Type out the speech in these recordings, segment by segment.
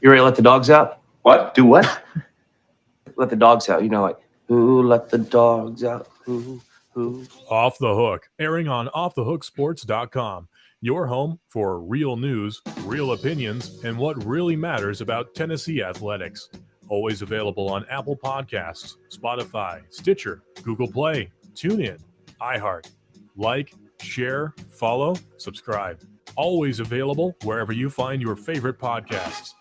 You ready to let the dogs out? What? Do what? Let the dogs out. You know, like, who let the dogs out? Who? Off the Hook, airing on offthehooksports.com. Your home for real news, real opinions, and what really matters about Tennessee athletics. Always available on Apple Podcasts, Spotify, Stitcher, Google Play, TuneIn, iHeart. Like, share, follow, subscribe. Always available wherever you find your favorite podcasts.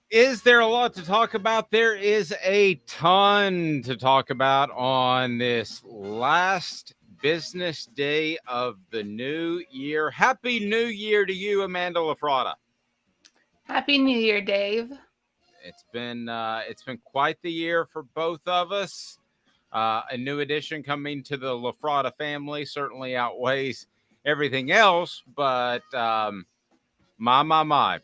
Is there a lot to talk about? There is a ton to talk about on this last business day of the new year. Happy New Year to you, Amanda LaFratta. Happy New Year, Dave. It's been quite the year for both of us. A new addition coming to the LaFratta family certainly outweighs everything else, but my.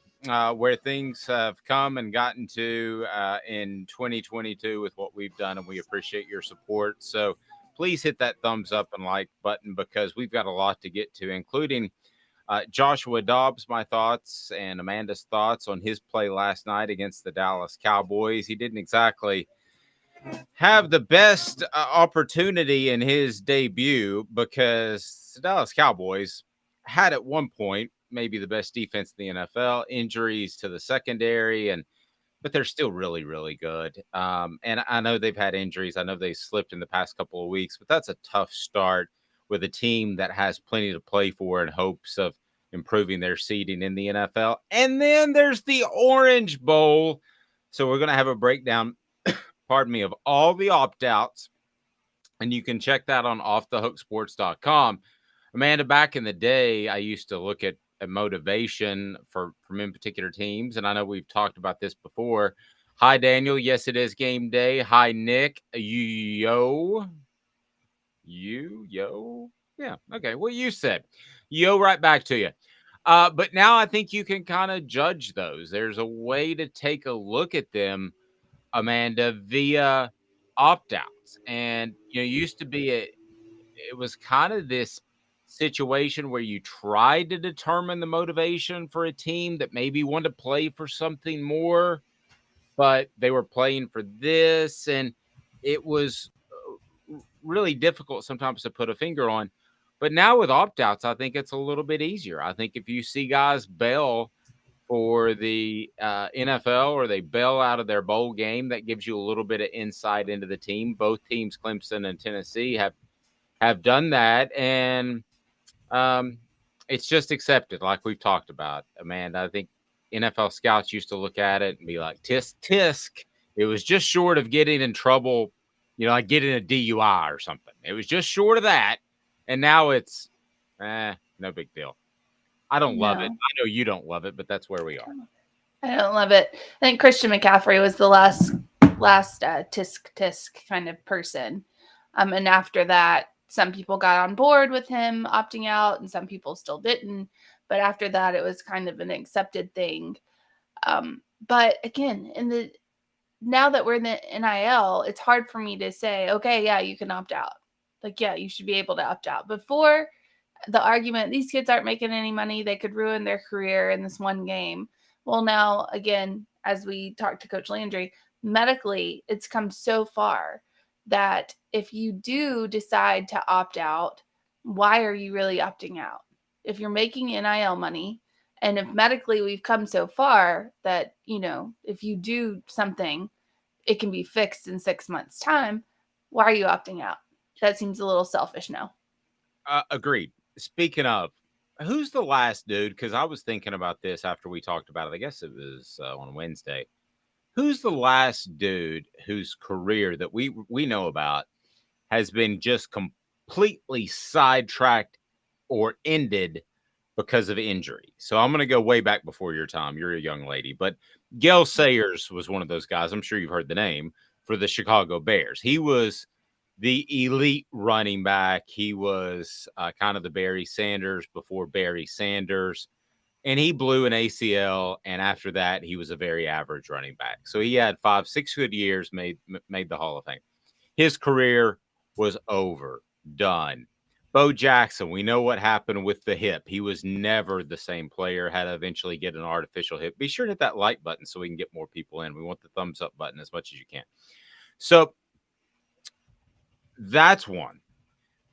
Where things have come and gotten to in 2022 with what we've done, and we appreciate your support. So please hit that thumbs up and like button, because we've got a lot to get to, including Joshua Dobbs, my thoughts, and Amanda's thoughts on his play last night against the Dallas Cowboys. He didn't exactly have the best opportunity in his debut, because the Dallas Cowboys had at one point maybe the best defense in the NFL, injuries to the secondary, but they're still really, really good. And I know they've had injuries. I know they slipped in the past couple of weeks, but that's a tough start with a team that has plenty to play for in hopes of improving their seeding in the NFL. And then there's the Orange Bowl. So we're going to have a breakdown, pardon me, of all the opt-outs. And you can check that on offthehooksports.com. Amanda, back in the day, I used to look at motivation from in particular teams, and I know we've talked about this before. Hi, Daniel. Yes, it is game day. Hi, Nick. Yo. Yeah. Okay. Well, you said yo, right back to you. But now I think you can kind of judge those. There's a way to take a look at them, Amanda, via opt-outs, and used to be it was kind of this situation where you tried to determine the motivation for a team that maybe wanted to play for something more, but they were playing for this, and it was really difficult sometimes to put a finger on. But now with opt-outs, I think it's a little bit easier. I think if you see guys bail for the NFL, or they bail out of their bowl game, that gives you a little bit of insight into the team. Both teams, Clemson and Tennessee, have done that, and it's just accepted, like we've talked about, Amanda. I think NFL scouts used to look at it and be like, tisk. It was just short of getting in trouble, like getting a DUI or something. It was just short of that, and now it's no big deal. I don't love it. I know you don't love it, but that's where we are. I don't love it. I think Christian McCaffrey was the last tisk kind of person, and after that, some people got on board with him opting out, and some people still didn't. But after that, it was kind of an accepted thing. But again, now that we're in the NIL, it's hard for me to say, okay, yeah, you can opt out. Like, yeah, you should be able to opt out. Before, the argument, these kids aren't making any money, they could ruin their career in this one game. Well, now, again, as we talked to Coach Landry, medically, it's come so far that if you do decide to opt out, why are you really opting out? If you're making NIL money, and if medically we've come so far that, if you do something, it can be fixed in 6 months' time, why are you opting out? That seems a little selfish now. Agreed. Speaking of, who's the last dude? Because I was thinking about this after we talked about it. I guess it was on Wednesday. Who's the last dude whose career that we know about has been just completely sidetracked or ended because of injury? So I'm going to go way back before your time. You're a young lady. But Gale Sayers was one of those guys. I'm sure you've heard the name, for the Chicago Bears. He was the elite running back. He was kind of the Barry Sanders before Barry Sanders. And he blew an ACL, and after that, he was a very average running back. So he had 5-6 good years, made the Hall of Fame. His career was over, done. Bo Jackson, we know what happened with the hip. He was never the same player, had to eventually get an artificial hip. Be sure to hit that like button so we can get more people in. We want the thumbs up button as much as you can. So that's one.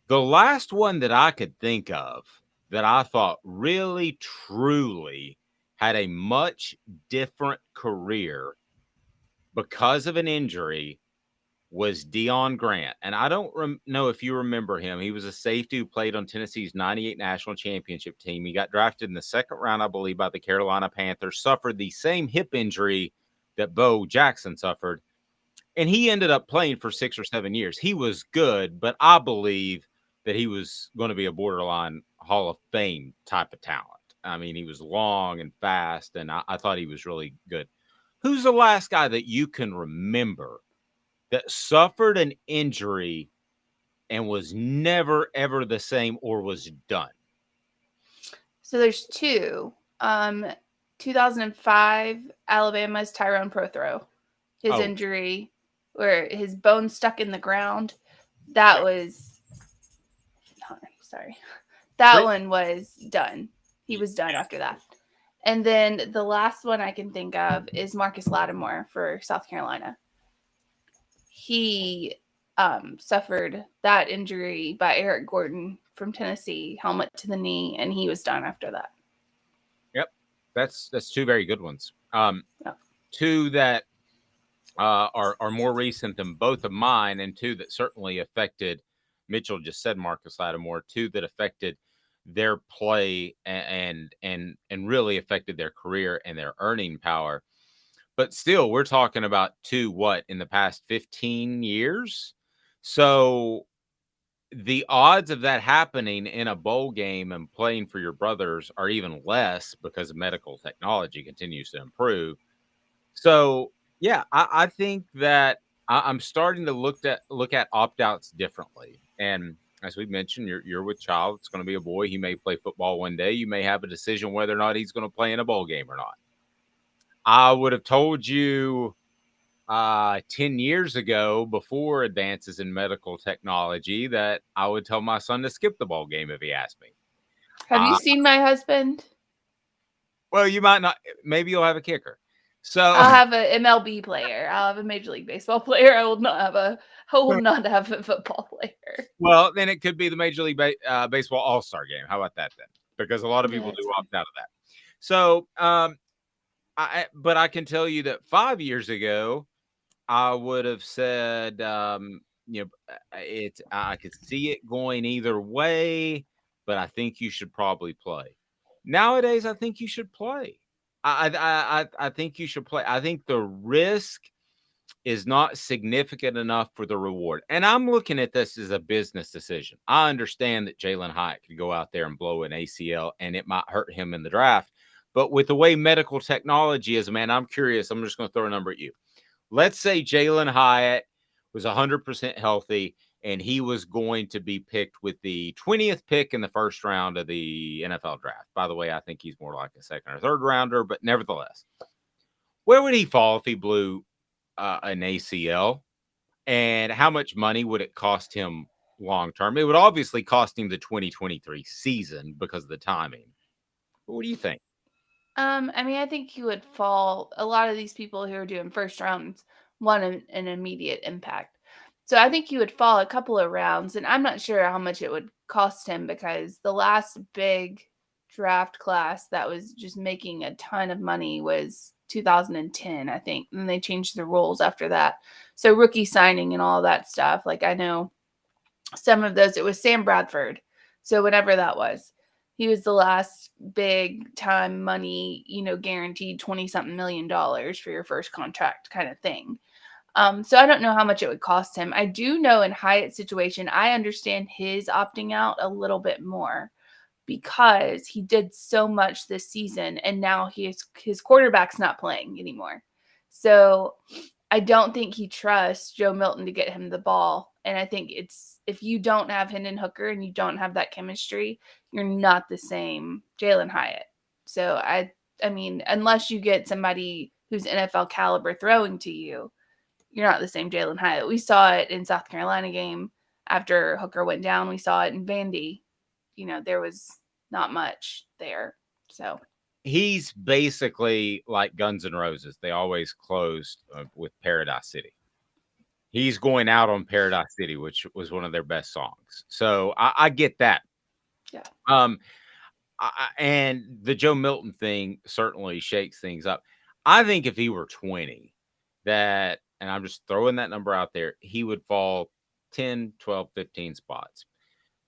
The last one that I could think of that I thought really, truly had a much different career because of an injury was Deion Grant. And I don't know if you remember him. He was a safety who played on Tennessee's 98 national championship team. He got drafted in the second round, I believe, by the Carolina Panthers, suffered the same hip injury that Bo Jackson suffered. And he ended up playing for 6 or 7 years. He was good, but I believe that he was going to be a borderline Hall of Fame type of talent. I mean, he was long and fast, and I thought he was really good. Who's the last guy that you can remember that suffered an injury and was never, ever the same or was done? So there's two. 2005, Alabama's Tyrone Prothro. His injury where his bone stuck in the ground. That was that one was done. He was done after that. And then the last one I can think of is Marcus Lattimore for South Carolina. He suffered that injury by Eric Gordon from Tennessee, helmet to the knee, and he was done after that. Yep, that's two very good ones. Two that are more recent than both of mine, and two that certainly affected. Mitchell just said Marcus Lattimore. Two that affected their play and really affected their career and their earning power. But still, we're talking about in the past 15 years. So the odds of that happening in a bowl game and playing for your brothers are even less because medical technology continues to improve. So, yeah, I think that I'm starting to look at opt-outs differently. And as we mentioned, you're with child. It's going to be a boy. He may play football one day. You may have a decision whether or not he's going to play in a bowl game or not. I would have told you 10 years ago, before advances in medical technology, that I would tell my son to skip the bowl game if he asked me. Have you seen my husband? Well, you might not. Maybe you'll have a kicker. So I'll have an MLB player. I'll have a Major League Baseball player. I will not have a football player. Well, then it could be the Major League Baseball All-Star game. How about that then? Because a lot of people do opt out of that. So, but I can tell you that 5 years ago, I would have said, I could see it going either way, but I think you should probably play. Nowadays, I think you should play. I think you should play. I think the risk is not significant enough for the reward. And I'm looking at this as a business decision. I understand that Jalen Hyatt could go out there and blow an ACL and it might hurt him in the draft. But with the way medical technology is, man, I'm curious. I'm just going to throw a number at you. Let's say Jalen Hyatt was 100% healthy and he was going to be picked with the 20th pick in the first round of the NFL draft. By the way, I think he's more like a second or third rounder, but nevertheless, where would he fall if he blew an ACL? And how much money would it cost him long term? It would obviously cost him the 2023 season because of the timing. But what do you think? I think he would fall. A lot of these people who are doing first rounds want an immediate impact. So I think he would fall a couple of rounds, and I'm not sure how much it would cost him because the last big draft class that was just making a ton of money was 2010, I think. And they changed the rules after that. So rookie signing and all that stuff. Like I know some of those, it was Sam Bradford. So whenever that was, he was the last big time money, guaranteed $20-something million for your first contract kind of thing. So I don't know how much it would cost him. I do know in Hyatt's situation, I understand his opting out a little bit more because he did so much this season and now his quarterback's not playing anymore. So I don't think he trusts Joe Milton to get him the ball. And I think if you don't have Hendon Hooker and you don't have that chemistry, you're not the same Jalen Hyatt. So I mean, unless you get somebody who's NFL caliber throwing to you, you're not the same Jalen Hyatt. We saw it in South Carolina game. after Hooker went down. We saw it in Vandy. There was not much there. So he's basically like Guns N' Roses. They always closed with Paradise City. He's going out on Paradise City, which was one of their best songs. So I get that. Yeah. And the Joe Milton thing certainly shakes things up. I think if he were 20, and I'm just throwing that number out there, he would fall 10, 12, 15 spots.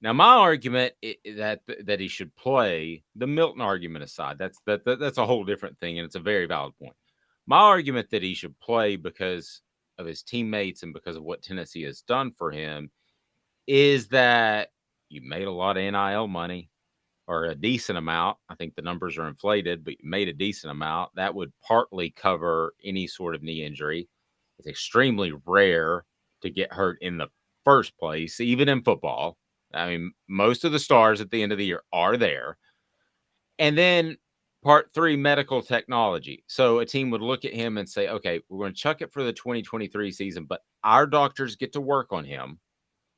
Now, my argument that he should play, the Milton argument aside, that's a whole different thing, and it's a very valid point. My argument that he should play because of his teammates and because of what Tennessee has done for him is that you made a lot of NIL money, or a decent amount. I think the numbers are inflated, but you made a decent amount. That would partly cover any sort of knee injury. It's extremely rare to get hurt in the first place, even in football. I mean, most of the stars at the end of the year are there. And then part 3, medical technology. So a team would look at him and say, okay, we're going to chuck it for the 2023 season, but our doctors get to work on him.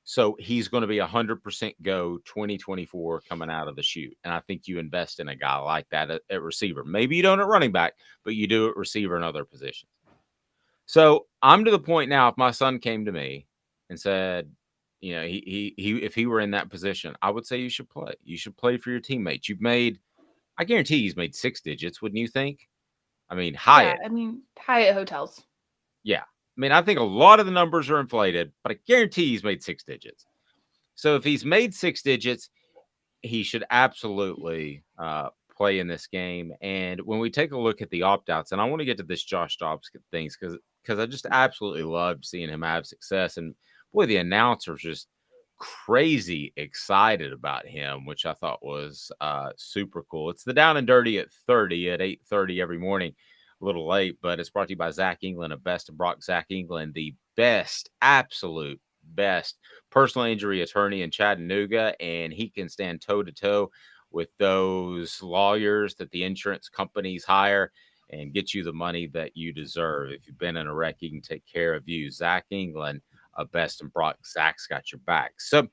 So he's going to be 100% go 2024 coming out of the chute. And I think you invest in a guy like that at receiver. Maybe you don't at running back, but you do at receiver and other positions. So I'm to the point now, if my son came to me and said, if he were in that position, I would say you should play. You should play for your teammates. I guarantee he's made 6 digits, wouldn't you think? I mean, Hyatt. Yeah, Hyatt hotels. Yeah. I mean, I think a lot of the numbers are inflated, but I guarantee he's made 6 digits. So if he's made 6 digits, he should absolutely play in this game. And when we take a look at the opt-outs, and I want to get to this Josh Dobbs things because I just absolutely loved seeing him have success. And boy, the announcers just crazy excited about him, which I thought was super cool. It's the Down and Dirty at 30 at 8:30 every morning. A little late, but it's brought to you by Zach England of Best of Brock. Zach England, the best, absolute best personal injury attorney in Chattanooga, and he can stand toe-to-toe with those lawyers that the insurance companies hire and get you the money that you deserve. If you've been in a wreck, he can take care of you. Zach England of Best and Brock. Zach's got your back. So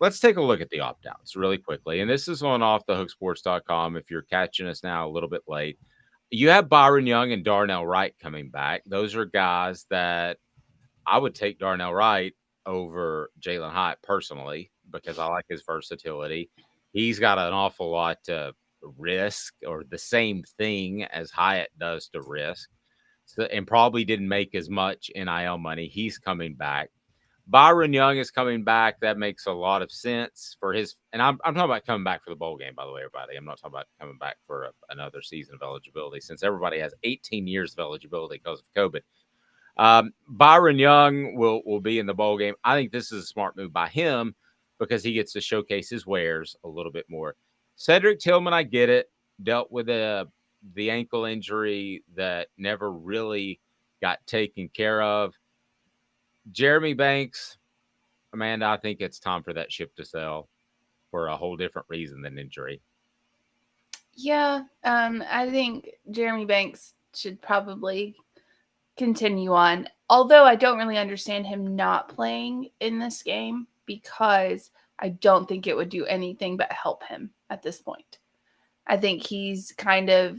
let's take a look at the opt-outs really quickly. And this is on offthehooksports.com if you're catching us now a little bit late. You have Byron Young and Darnell Wright coming back. Those are guys that I would take Darnell Wright over Jalen Hyatt personally because I like his versatility. He's got an awful lot to risk, or the same thing as Hyatt does to risk, and probably didn't make as much NIL money. He's coming back. Byron Young is coming back. That makes a lot of sense for his. And I'm talking about coming back for the bowl game, by the way, everybody. I'm not talking about coming back for another season of eligibility, since everybody has 18 years of eligibility because of COVID. Byron Young will be in the bowl game. I think this is a smart move by him because he gets to showcase his wares a little bit more. Cedric Tillman, I get it, dealt with the ankle injury that never really got taken care of. Jeremy Banks, Amanda, I think it's time for that ship to sail for a whole different reason than injury. Yeah, I think Jeremy Banks should probably continue on. Although I don't really understand him not playing in this game because I don't think it would do anything but help him at this point. I think he's kind of,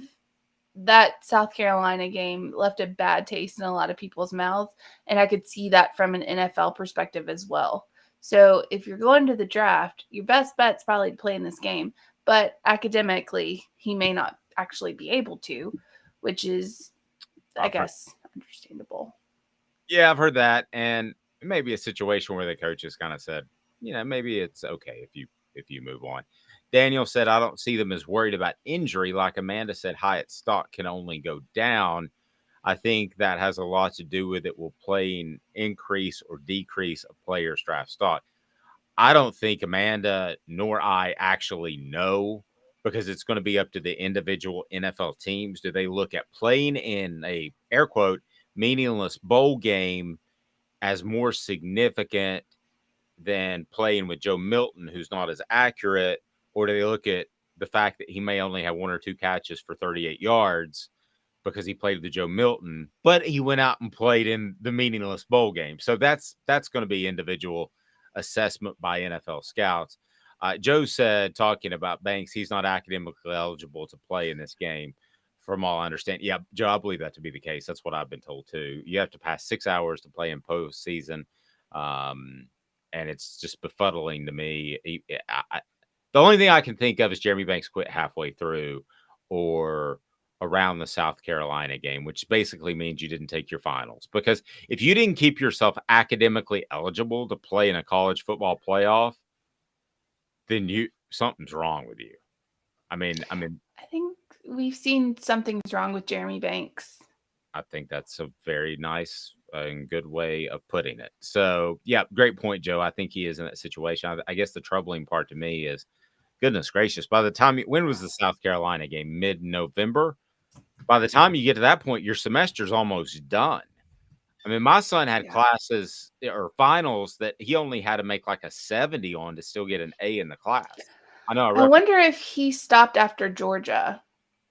that South Carolina game left a bad taste in a lot of people's mouths, and I could see that from an NFL perspective as well. So if you're going to the draft, your best bet's probably to play in this game, but academically, he may not actually be able to, which is, I guess, understandable. Yeah, I've heard that, and it may be a situation where the coaches kind of said, maybe it's okay if you move on. Daniel said, I don't see them as worried about injury. Like Amanda said, Hyatt's stock can only go down. I think that has a lot to do with it will play increase or decrease a player's draft stock. I don't think Amanda nor I actually know, because it's going to be up to the individual NFL teams. Do they look at playing in a, air quote, meaningless bowl game as more significant than playing with Joe Milton, who's not as accurate? Or do they look at the fact that he may only have 1 or 2 catches for 38 yards because he played the Joe Milton, but he went out and played in the meaningless bowl game. So that's going to be individual assessment by NFL scouts. Joe said, talking about Banks, he's not academically eligible to play in this game, from all I understand. Yeah, Joe, I believe that to be the case. That's what I've been told too. You have to pass 6 hours to play in postseason, and it's just befuddling to me. The only thing I can think of is Jeremy Banks quit halfway through, or around the South Carolina game, which basically means you didn't take your finals. Because if you didn't keep yourself academically eligible to play in a college football playoff, then something's wrong with you. I think we've seen something's wrong with Jeremy Banks. I think that's a very nice and good way of putting it. So, yeah, great point, Joe. I think he is in that situation. I guess the troubling part to me is, goodness gracious, by the time when was the South Carolina game? Mid-November? By the time you get to that point, your semester's almost done. I mean, my son had classes or finals that he only had to make like a 70 on to still get an A in the class. I know. I wonder if he stopped after Georgia,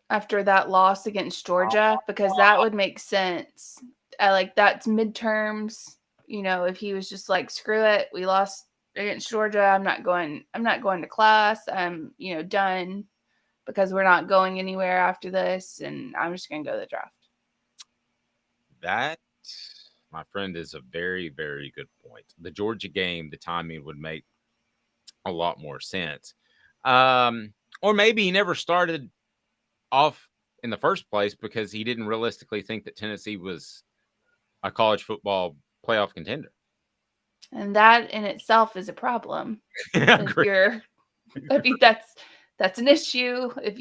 after that loss against Georgia, because that would make sense. That's midterms. If he was just like, screw it, we lost against Georgia, I'm not going to class. I'm, done, because we're not going anywhere after this, and I'm just going to go to the draft. That, my friend, is a very, very good point. The Georgia game, the timing would make a lot more sense. Or maybe he never started off in the first place because he didn't realistically think that Tennessee was a college football playoff contender. And that in itself is a problem. That's an issue. If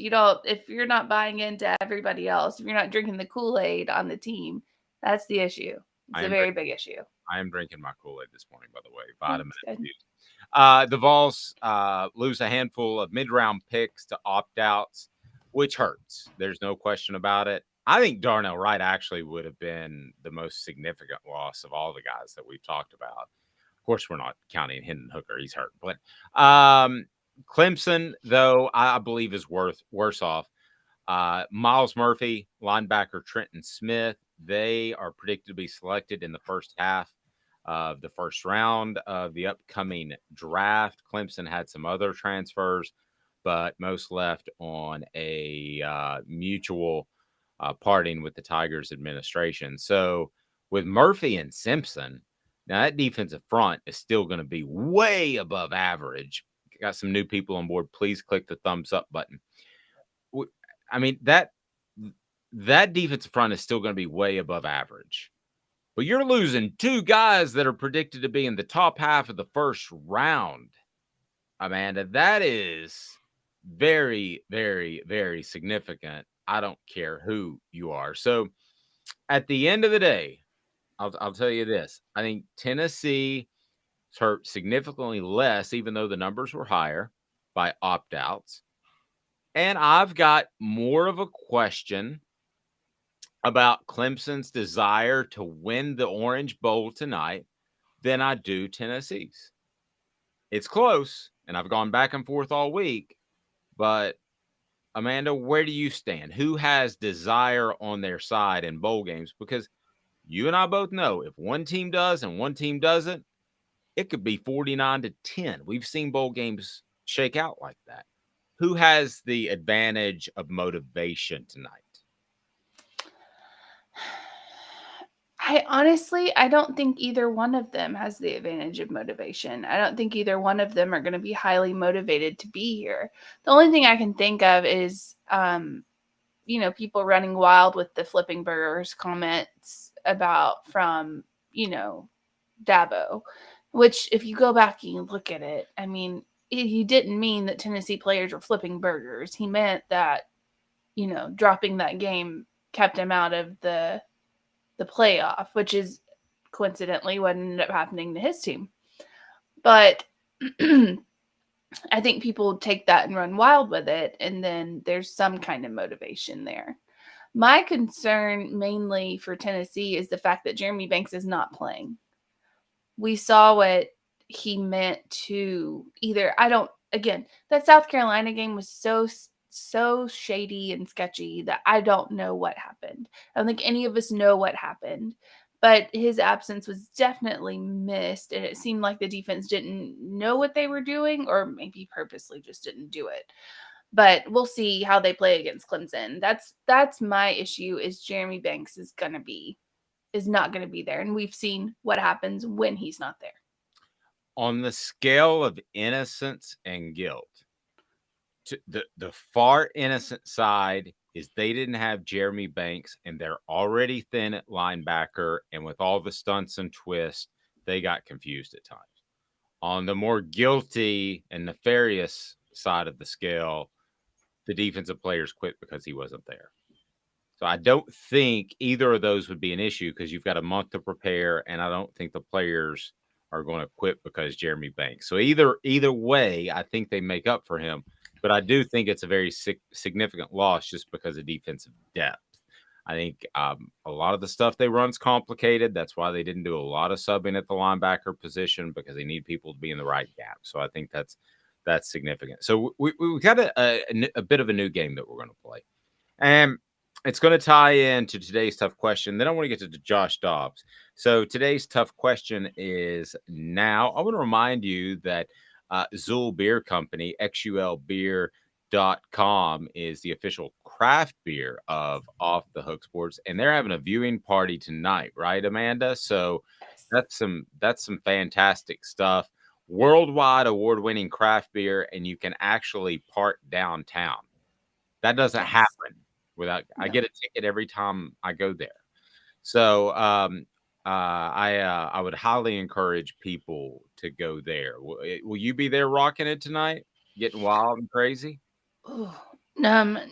you're not buying into everybody else, if you're not drinking the Kool-Aid on the team, that's the issue. It's a very big issue. I am drinking my Kool-Aid this morning, by the way. Vitamin infused. The Vols lose a handful of mid-round picks to opt-outs, which hurts. There's no question about it. I think Darnell Wright actually would have been the most significant loss of all the guys that we've talked about. Of course, we're not counting Hendon Hooker. He's hurt. But Clemson, though, I believe is worse off. Miles Murphy, linebacker Trenton Smith, they are predicted to be selected in the first half of the first round of the upcoming draft. Clemson had some other transfers, but most left on a mutual parting with the Tigers administration. So with Murphy and Simpson, now that defensive front is still going to be way above average. Got some new people on board. Please click the thumbs up button. I mean, that defensive front is still going to be way above average. But you're losing two guys that are predicted to be in the top half of the first round, Amanda. That is very, very, very significant. I don't care who you are. So at the end of the day, I'll tell you this. I think Tennessee is hurt significantly less, even though the numbers were higher, by opt-outs. And I've got more of a question about Clemson's desire to win the Orange Bowl tonight than I do Tennessee's. It's close, and I've gone back and forth all week. But, Amanda, where do you stand? Who has desire on their side in bowl games? Because you and I both know if one team does and one team doesn't, it could be 49-10. We've seen bowl games shake out like that. Who has the advantage of motivation tonight? I don't think either one of them has the advantage of motivation. I don't think either one of them are going to be highly motivated to be here. The only thing I can think of is, people running wild with the flipping burgers comments from Dabo, which if you go back and you look at it, I mean, he didn't mean that Tennessee players were flipping burgers. He meant that, dropping that game kept him out of the playoff, which is coincidentally what ended up happening to his team. But I think people take that and run wild with it, and then there's some kind of motivation there. My concern mainly for Tennessee is the fact that Jeremy Banks is not playing. We saw what he meant to that South Carolina game was so so shady and sketchy that I don't know what happened. I don't think any of us know what happened. But his absence was definitely missed, and it seemed like the defense didn't know what they were doing, or maybe purposely just didn't do it. But we'll see how they play against Clemson. That's my issue. Is Jeremy Banks is not going to be there, and we've seen what happens when he's not there. On the scale of innocence and guilt, the far innocent side is they didn't have Jeremy Banks, and they're already thin at linebacker, and with all the stunts and twists, they got confused at times. On the more guilty and nefarious side of the scale, the defensive players quit because he wasn't there. So I don't think either of those would be an issue because you've got a month to prepare, and I don't think the players are going to quit because Jeremy Banks. So either way, I think they make up for him. But I do think it's a very significant loss just because of defensive depth. I think a lot of the stuff they run is complicated. That's why they didn't do a lot of subbing at the linebacker position, because they need people to be in the right gap. So I think that's significant. So we got a bit of a new game that we're going to play. And it's going to tie into today's tough question. Then I want to get to Josh Dobbs. So today's tough question is now. I want to remind you that Zool Beer Company, xulbeer.com, is the official craft beer of Off the Hook Sports, and they're having a viewing party tonight, right, Amanda? So that's some fantastic stuff. Worldwide award-winning craft beer, and you can actually park downtown. That doesn't happen without. No. I get a ticket every time I go there. So I would highly encourage people to go there. Will you be there rocking it tonight, getting wild and crazy? No,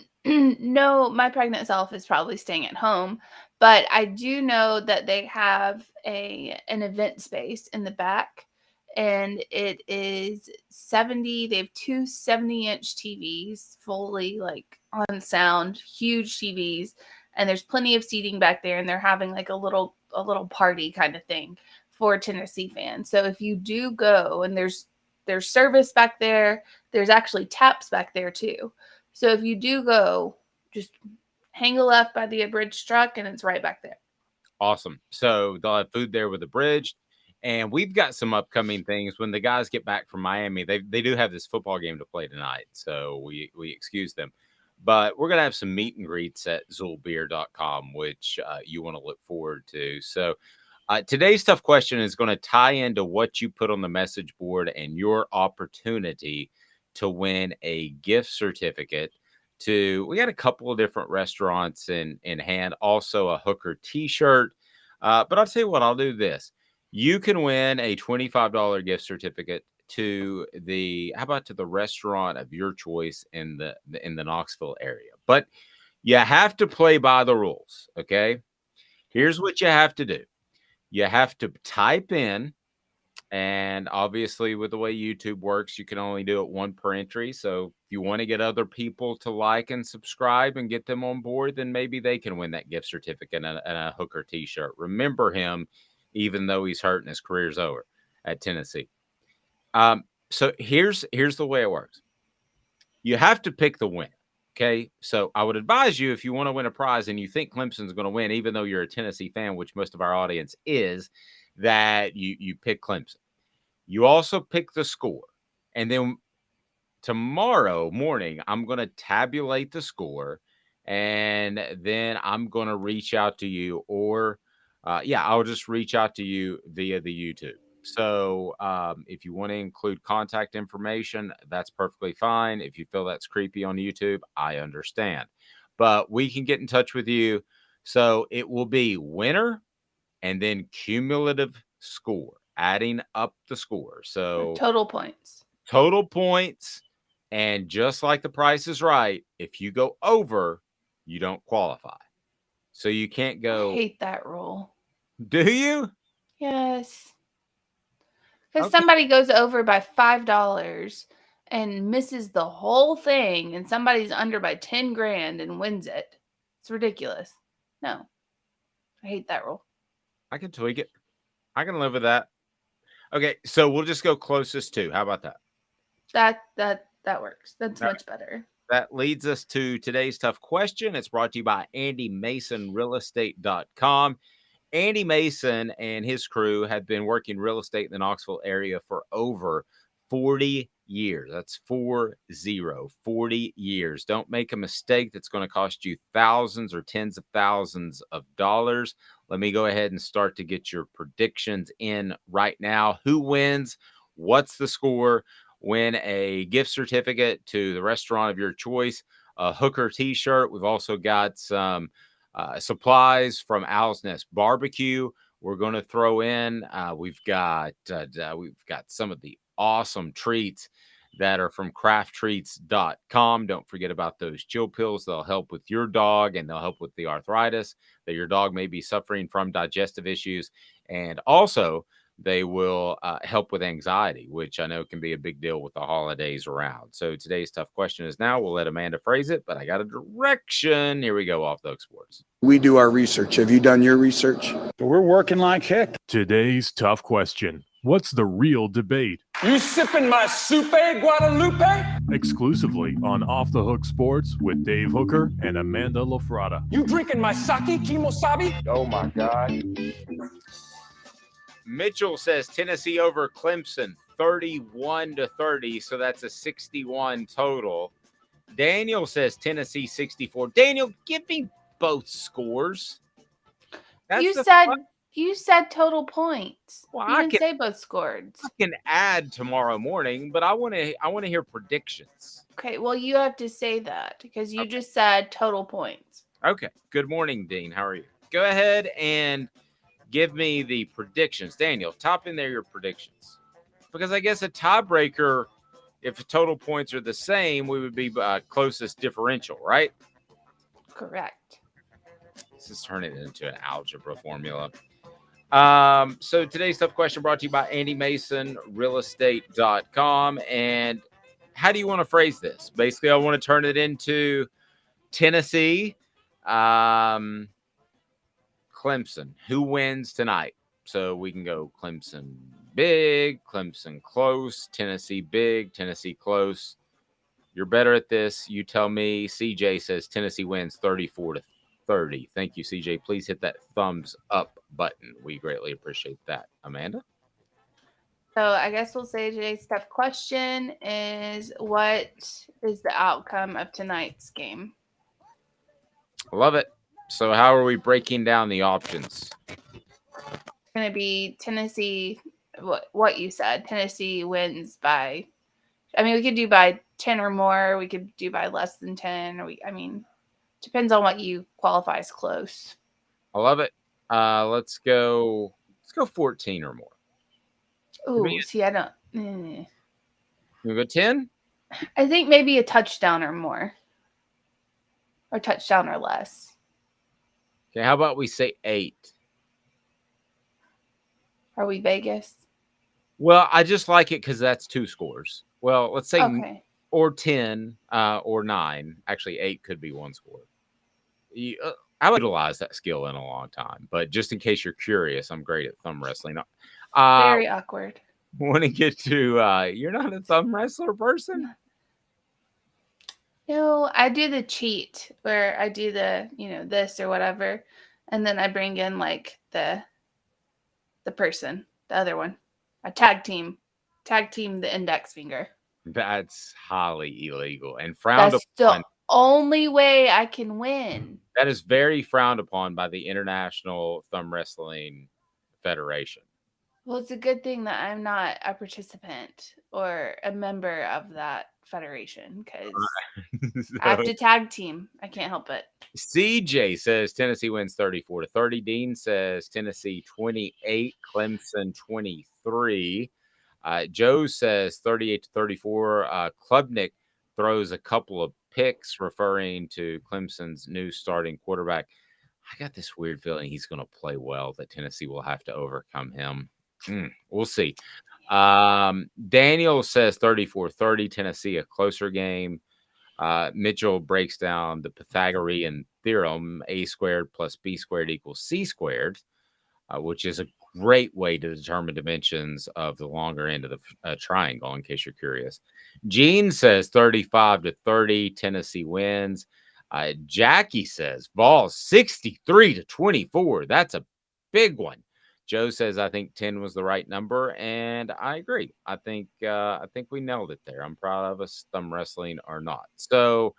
my pregnant self is probably staying at home, but I do know that they have an event space in the back, and it is 70. They have two 70-inch TVs, fully like on sound, huge TVs, and there's plenty of seating back there, and they're having like a little party kind of thing for Tennessee fans. So if you do go, and there's service back there, there's actually taps back there too. So if you do go, just hang a left by the Abridged truck, and it's right back there. Awesome. So they'll have food there with Abridged, and we've got some upcoming things. When the guys get back from Miami, they do have this football game to play tonight, so we excuse them. But we're going to have some meet and greets at zoolbeer.com, which you want to look forward to. So today's tough question is going to tie into what you put on the message board and your opportunity to win a gift certificate to, we got a couple of different restaurants in hand, also a Hooker t-shirt. But I'll tell you what, I'll do this. You can win a $25 gift certificate to the restaurant of your choice in the Knoxville area. But you have to play by the rules, okay? Here's what you have to do. You have to type in, and obviously with the way YouTube works, you can only do it one per entry. So if you want to get other people to like and subscribe and get them on board, then maybe they can win that gift certificate and a Hooker t-shirt. Remember him, even though he's hurt and his career's over at Tennessee. So here's the way it works. You have to pick the win. Okay. So I would advise you, if you want to win a prize and you think Clemson's going to win, even though you're a Tennessee fan, which most of our audience is, that you pick Clemson. You also pick the score. And then tomorrow morning, I'm going to tabulate the score, and then I'm going to reach out to you, or I'll just reach out to you via the YouTube. So if you want to include contact information, that's perfectly fine. If you feel that's creepy on YouTube, I understand. But we can get in touch with you. So it will be winner and then cumulative score, adding up the score. So total points. And just like the Price is Right, if you go over, you don't qualify. So you can't go. I hate that rule. Do you? Yes. Because somebody goes over by $5 and misses the whole thing, and somebody's under by $10,000 and wins it. It's ridiculous. No. I hate that rule. I can tweak it. I can live with that. Okay, so we'll just go closest to. How about that? That works. That's much better. That leads us to today's tough question. It's brought to you by AndyMasonRealEstate.com. Andy Mason and his crew have been working real estate in the Knoxville area for over 40 years. That's 40 years. Don't make a mistake that's going to cost you thousands or tens of thousands of dollars. Let me go ahead and start to get your predictions in right now. Who wins? What's the score? Win a gift certificate to the restaurant of your choice, a Hooker t-shirt. We've also got some supplies from Owl's Nest Barbecue. We're going to throw in. We've got some of the awesome treats that are from crafttreats.com. Don't forget about those chill pills. They'll help with your dog, and they'll help with the arthritis that your dog may be suffering from, digestive issues, and also they will help with anxiety, which I know can be a big deal with the holidays around. So today's tough question is now. We'll let Amanda phrase it, but I got a direction. Here we go, Off the Hook Sports. We do our research. Have you done your research? We're working like heck. Today's tough question. What's the real debate? You sipping my Soupe Guadalupe? Exclusively on Off the Hook Sports with Dave Hooker and Amanda LaFratta. You drinking my sake, Kimosabi? Oh, my God. Mitchell says Tennessee over Clemson, 31-30. So that's a 61 total. Daniel says Tennessee 64. Daniel, give me both scores. You said total points. Well, You I didn't say both scores. I can add tomorrow morning, but I want to hear predictions. Okay, well, you have to say that because you just said total points. Okay. Good morning, Dean. How are you? Go ahead and give me the predictions. Daniel, top in there your predictions. Because I guess a tiebreaker, if the total points are the same, we would be closest differential, right? Correct. This is turning it into an algebra formula. So today's tough question brought to you by AndyMasonRealEstate.com. And how do you want to phrase this? Basically, I want to turn it into Tennessee, Clemson. Who wins tonight? So we can go Clemson big, Clemson close, Tennessee big, Tennessee close. You're better at this. You tell me. CJ says Tennessee wins 34-30. Thank you, CJ. Please hit that thumbs up button. We greatly appreciate that. Amanda? So I guess we'll say today's tough question is, what is the outcome of tonight's game? I love it. So how are we breaking down the options? It's going to be Tennessee, what you said. Tennessee wins by, we could do by 10 or more. We could do by less than 10. Depends on what you qualify as close. I love it. Let's go 14 or more. Ooh, see, I don't. You go 10? I think maybe a touchdown or more. Or touchdown or less. Okay, how about we say 8? Are we Vegas? Well, I just like it because that's 2 scores. Well, let's say Okay. or 10 or 9. Actually, 8 could be 1 score. I haven't utilized that skill in a long time, but just in case you're curious, I'm great at thumb wrestling. Very awkward. Want to get to you're not a thumb wrestler person? No, I do the cheat where I do the, this or whatever, and then I bring in like the person, the other one. I tag team the index finger. That's highly illegal and frowned That's upon. the only way I can win. That is very frowned upon by the International Thumb Wrestling Federation. Well, it's a good thing that I'm not a participant or a member of that federation because I have to tag team. I can't help it. CJ says Tennessee wins 34-30. Dean says Tennessee 28, Clemson 23. Joe says 38-34. Klubnik throws a couple of picks referring to Clemson's new starting quarterback. I got this weird feeling he's going to play well, that Tennessee will have to overcome him. We'll see. Daniel says 34-30, Tennessee, a closer game. Mitchell breaks down the Pythagorean theorem, a squared plus b squared equals c squared, which is a Great way to determine dimensions of the longer end of the triangle, in case you're curious. Gene says 35-30, Tennessee wins. Jackie says Vols 63-24. That's a big one. Joe says I think 10 was the right number, and I agree. I think we nailed it there. I'm proud of us, thumb wrestling or not. So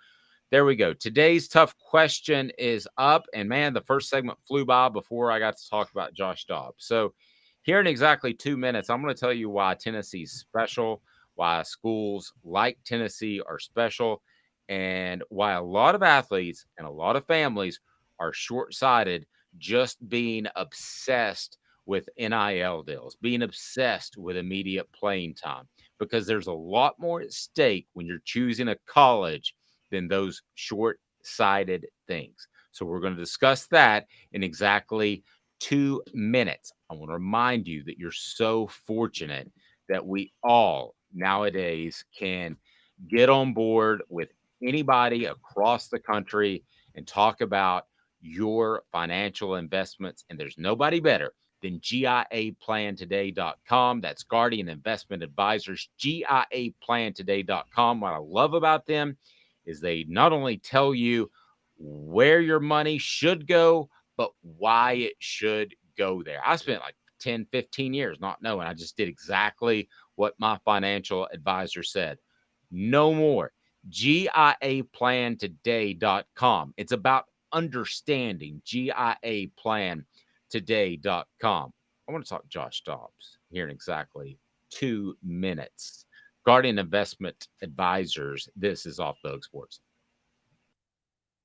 there we go. Today's tough question is up. And man, the first segment flew by before I got to talk about Josh Dobbs. So here in exactly 2 minutes, I'm going to tell you why Tennessee's special, why schools like Tennessee are special, and why a lot of athletes and a lot of families are short-sighted just being obsessed with NIL deals, being obsessed with immediate playing time, because there's a lot more at stake when you're choosing a college than those short-sighted things. So we're going to discuss that in exactly 2 minutes. I want to remind you that you're so fortunate that we all nowadays can get on board with anybody across the country and talk about your financial investments. And there's nobody better than GIAplantoday.com. That's Guardian Investment Advisors, GIAplantoday.com. What I love about them is they not only tell you where your money should go, but why it should go there. I spent like 10, 15 years not knowing. I just did exactly what my financial advisor said. No more. GIAplantoday.com. It's about understanding. GIAplantoday.com. I want to talk Josh Dobbs here in exactly 2 minutes. Guardian Investment Advisors. This is Off the Hook Sports.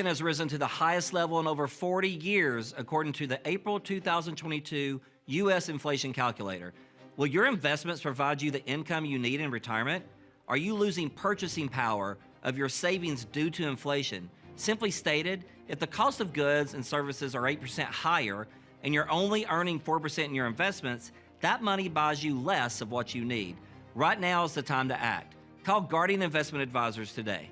Has risen to the highest level in over 40 years, according to the April 2022 U.S. Inflation Calculator. Will your investments provide you the income you need in retirement? Are you losing purchasing power of your savings due to inflation? Simply stated, if the cost of goods and services are 8% higher and you're only earning 4% in your investments, that money buys you less of what you need. Right now is the time to act. Call Guardian Investment Advisors today.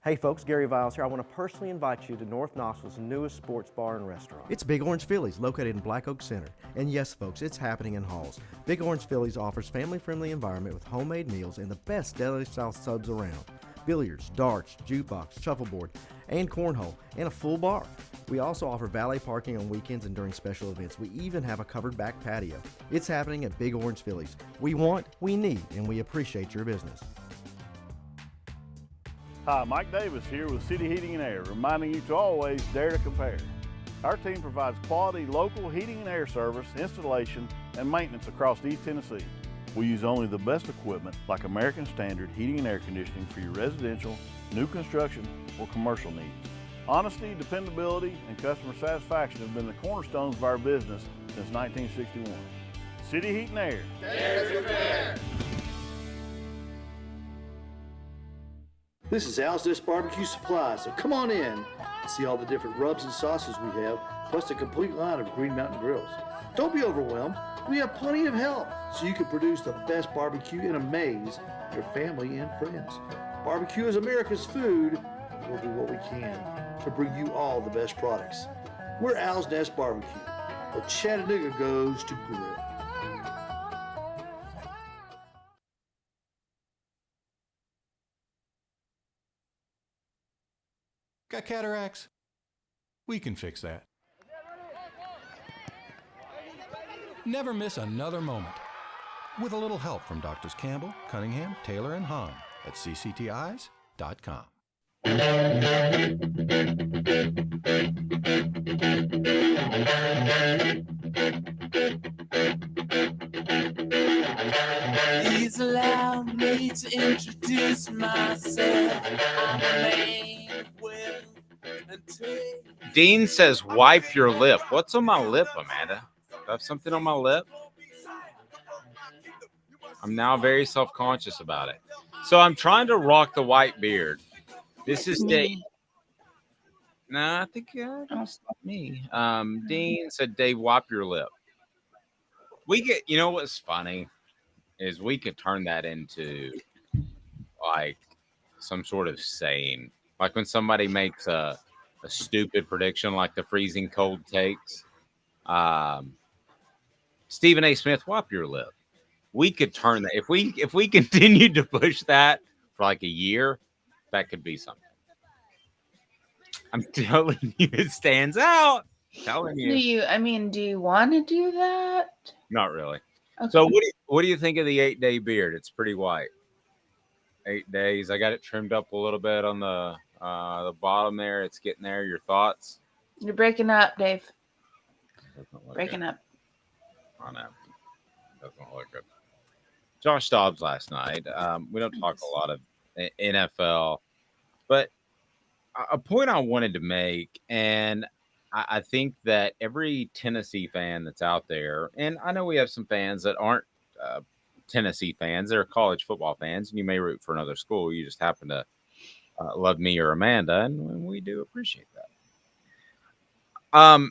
Hey folks, Gary Viles here. I want to personally invite you to North Knoxville's newest sports bar and restaurant. It's Big Orange Phillies, located in Black Oak Center. And yes folks, it's happening in Halls. Big Orange Phillies offers family-friendly environment with homemade meals and the best deli-style subs around. Billiards, darts, jukebox, shuffleboard, and cornhole, and a full bar. We also offer valet parking on weekends and during special events. We even have a covered back patio. It's happening at Big Orange Phillies. We want, we need, and we appreciate your business. Hi, Mike Davis here with City Heating and Air, reminding you to always dare to compare. Our team provides quality local heating and air service, installation, and maintenance across East Tennessee. We use only the best equipment like American Standard heating and air conditioning for your residential, new construction, or commercial needs. Honesty, dependability, and customer satisfaction have been the cornerstones of our business since 1961. City Heat and Air. Dare to compare. This is Al's Dish Barbecue Supply, so come on in and see all the different rubs and sauces we have, plus a complete line of Green Mountain grills. Don't be overwhelmed. We have plenty of help, so you can produce the best barbecue and amaze your family and friends. Barbecue is America's food. We'll do what we can to bring you all the best products. We're Al's Nest Barbecue, where Chattanooga goes to grill. Got cataracts? We can fix that. Never miss another moment. With a little help from Doctors Campbell, Cunningham, Taylor, and Hahn at cctis.com. Please allow me to introduce myself. I'm a man with a tail. Dean says, wipe your lip. What's on my lip, Amanda? Do I have something on my lip? I'm now very self-conscious about it. So I'm trying to rock the white beard. This is Dave. No, I think it's not me. Dean said, Dave, wipe your lip. We get, you know what's funny is we could turn that into like some sort of saying. Like when somebody makes a stupid prediction like the freezing cold takes. Stephen A. Smith, wipe your lip. We could turn that if we continued to push that for like a year, that could be something. I'm telling you, it stands out. I'm telling Do you. you want to do that? Not really. Okay. So what do you think of the 8-day beard? It's pretty white. 8 days. I got it trimmed up a little bit on the bottom there. It's getting there. Your thoughts? You're breaking up, Dave. Doesn't look Breaking good. up. I know. Doesn't look good. Josh Dobbs last night. We don't talk a lot of NFL, but a point I wanted to make, and I think that every Tennessee fan that's out there, and I know we have some fans that aren't Tennessee fans, they're college football fans, and you may root for another school. You just happen to love me or Amanda, and we do appreciate that.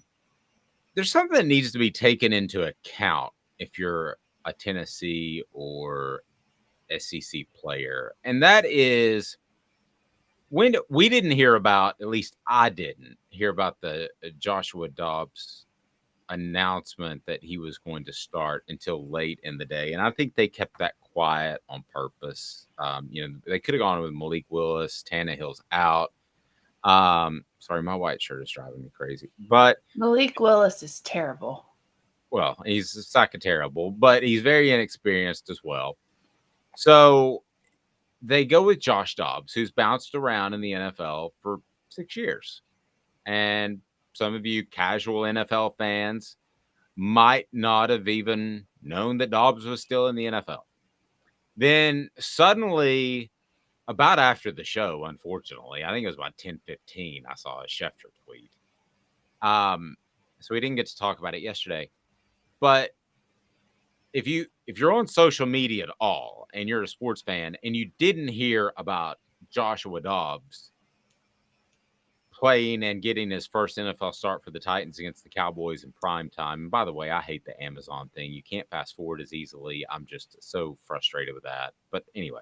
There's something that needs to be taken into account if you're a Tennessee or SEC player, and that is when we didn't hear about, at least I didn't hear about the Joshua Dobbs announcement that he was going to start until late in the day. And I think they kept that quiet on purpose. They could have gone with Malik Willis. Tannehill's out. Sorry, my white shirt is driving me crazy. But Malik Willis is terrible. Well, he's a sack of terrible, but he's very inexperienced as well. So they go with Josh Dobbs, who's bounced around in the NFL for 6 years. And some of you casual NFL fans might not have even known that Dobbs was still in the NFL. Then suddenly, about after the show, unfortunately, I think it was about 10:15, I saw a Schefter tweet. So we didn't get to talk about it yesterday. But if you're on social media at all and you're a sports fan and you didn't hear about Joshua Dobbs playing and getting his first NFL start for the Titans against the Cowboys in prime time. And by the way, I hate the Amazon thing. You can't fast forward as easily. I'm just so frustrated with that. But anyway,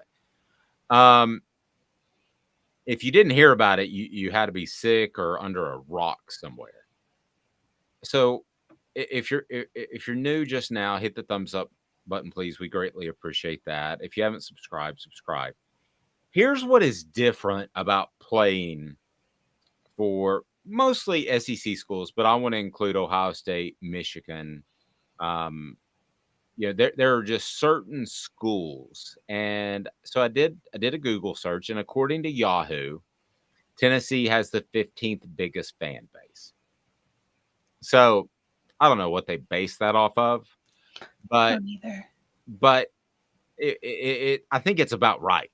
if you didn't hear about it, you had to be sick or under a rock somewhere. So if you're new just now, hit the thumbs up button, please. We greatly appreciate that. If you haven't subscribed, subscribe. Here's what is different about playing for mostly SEC schools, but I want to include Ohio State, Michigan. There are just certain schools. And so I did a Google search, and according to Yahoo, Tennessee has the 15th biggest fan base. So I don't know what they base that off of, but I think it's about right.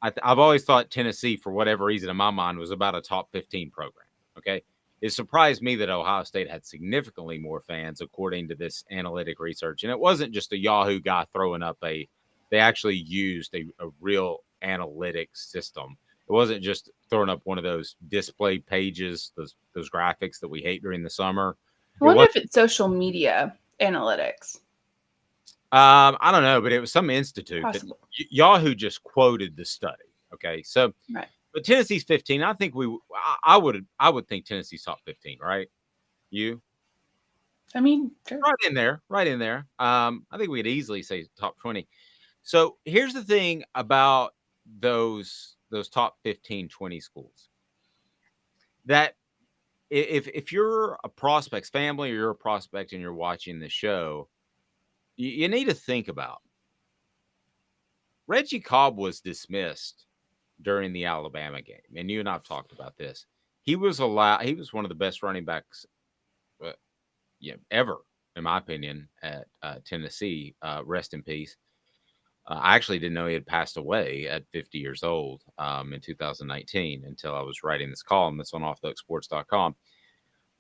I've always thought Tennessee, for whatever reason in my mind, was about a top 15 program. Okay. It surprised me that Ohio State had significantly more fans, according to this analytic research. And it wasn't just a Yahoo guy throwing up they actually used a real analytics system. It wasn't just throwing up one of those display pages, those graphics that we hate during the summer. I wonder if it's social media analytics. I don't know, but it was some institute that Yahoo just quoted the study. Okay, so right. But Tennessee's 15. I think I would think Tennessee's top 15, right? You? I mean, sure. Right in there. I think we could easily say top 20. So here's the thing about those top 15, 20 schools. That if you're a prospect's family or you're a prospect and you're watching the show, you need to think about Reggie Cobb was dismissed during the Alabama game, and you and I've talked about this. He was one of the best running backs ever, in my opinion, at Tennessee. Rest in peace. I actually didn't know he had passed away at 50 years old in 2019 until I was writing this column that's on offthehooksports.com.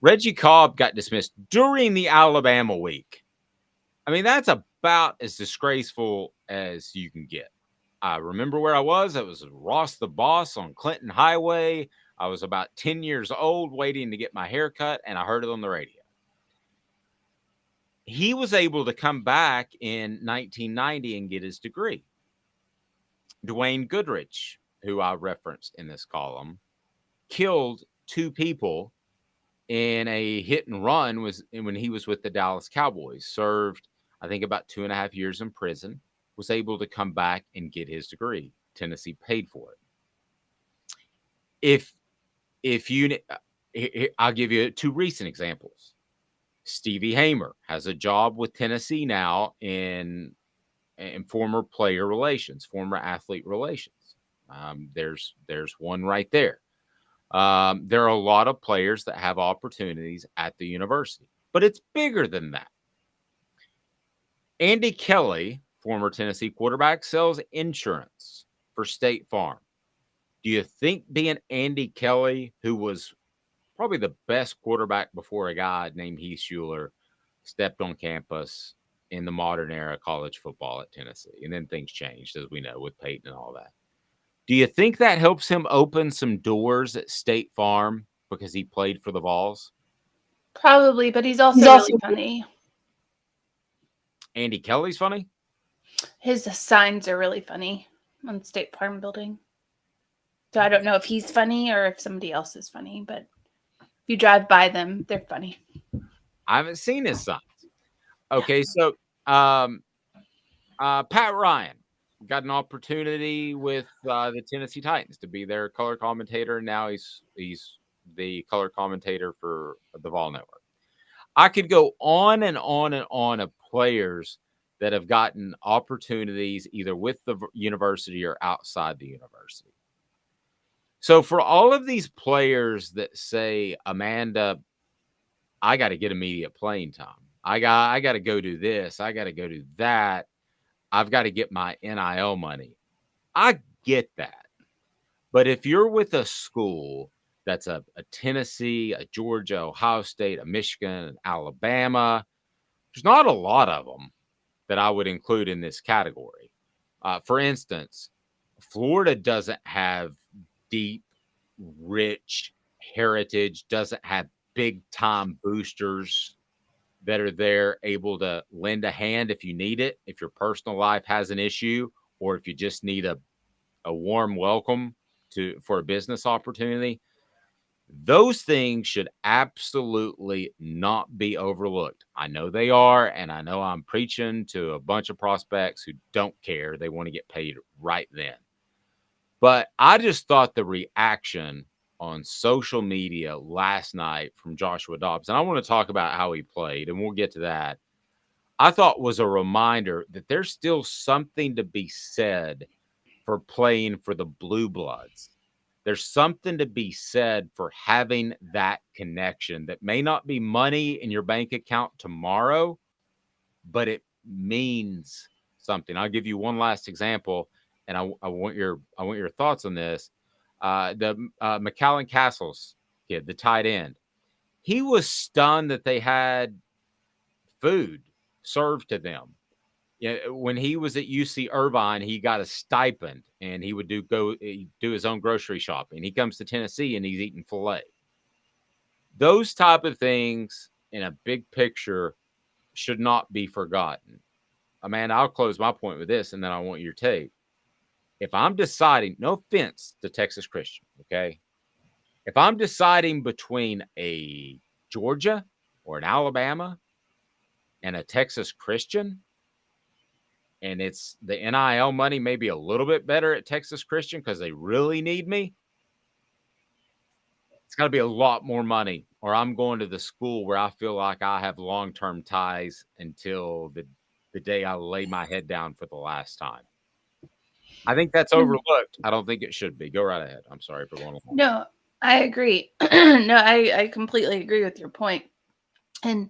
Reggie Cobb got dismissed during the Alabama week. I mean, that's about as disgraceful as you can get. I remember where I was. It was Ross the Boss on Clinton Highway. I was about 10 years old waiting to get my hair cut, and I heard it on the radio. He was able to come back in 1990 and get his degree. Dwayne Goodrich, who I referenced in this column, killed 2 people in a hit and run when he was with the Dallas Cowboys. Served, I think, about 2.5 years in prison. Was able to come back and get his degree. Tennessee paid for it. I'll give you 2 recent examples. Stevie Hamer has a job with Tennessee now in former player relations, former athlete relations. There's one right there. There are a lot of players that have opportunities at the university, but it's bigger than that. Andy Kelly, former Tennessee quarterback, sells insurance for State Farm. Do you think being Andy Kelly, who was probably the best quarterback before a guy named Heath Schuler stepped on campus in the modern era college football at Tennessee, and then things changed, as we know, with Peyton and all that. Do you think that helps him open some doors at State Farm because he played for the Vols? Probably, but he's also really funny. Andy Kelly's funny? His signs are really funny on State Farm building. So I don't know if he's funny or if somebody else is funny, but if you drive by them, they're funny. I haven't seen his signs. Okay, so Pat Ryan got an opportunity with the Tennessee Titans to be their color commentator. Now he's the color commentator for the Vol Network. I could go on and on and on of players that have gotten opportunities either with the university or outside the university. So for all of these players that say, Amanda, I got to get immediate playing time. I got to go do this. I got to go do that. I've got to get my NIL money. I get that. But if you're with a school that's a Tennessee, a Georgia, Ohio State, a Michigan, an Alabama, there's not a lot of them that I would include in this category. For instance, Florida doesn't have deep, rich heritage, doesn't have big-time boosters that are there able to lend a hand if you need it, if your personal life has an issue, or if you just need a warm welcome for a business opportunity. Those things should absolutely not be overlooked. I know they are, and I know I'm preaching to a bunch of prospects who don't care. They want to get paid right then. But I just thought the reaction on social media last night from Joshua Dobbs, and I want to talk about how he played, and we'll get to that, I thought was a reminder that there's still something to be said for playing for the Blue Bloods. There's something to be said for having that connection that may not be money in your bank account tomorrow, but it means something. I'll give you one last example, and I want your thoughts on this. The McAllen Castles kid, the tight end, he was stunned that they had food served to them. When he was at UC Irvine, he got a stipend, and he would do his own grocery shopping. He comes to Tennessee, and he's eating filet. Those type of things in a big picture should not be forgotten. Amanda, I'll close my point with this, and then I want your take. If I'm deciding, no offense to Texas Christian, okay? If I'm deciding between a Georgia or an Alabama and a Texas Christian, and it's the NIL money maybe a little bit better at Texas Christian because they really need me, it's got to be a lot more money, or I'm going to the school where I feel like I have long-term ties until the day I lay my head down for the last time. I think that's overlooked. I don't think it should be. Go right ahead. I'm sorry for going along. No, I agree. No, I completely agree with your point. And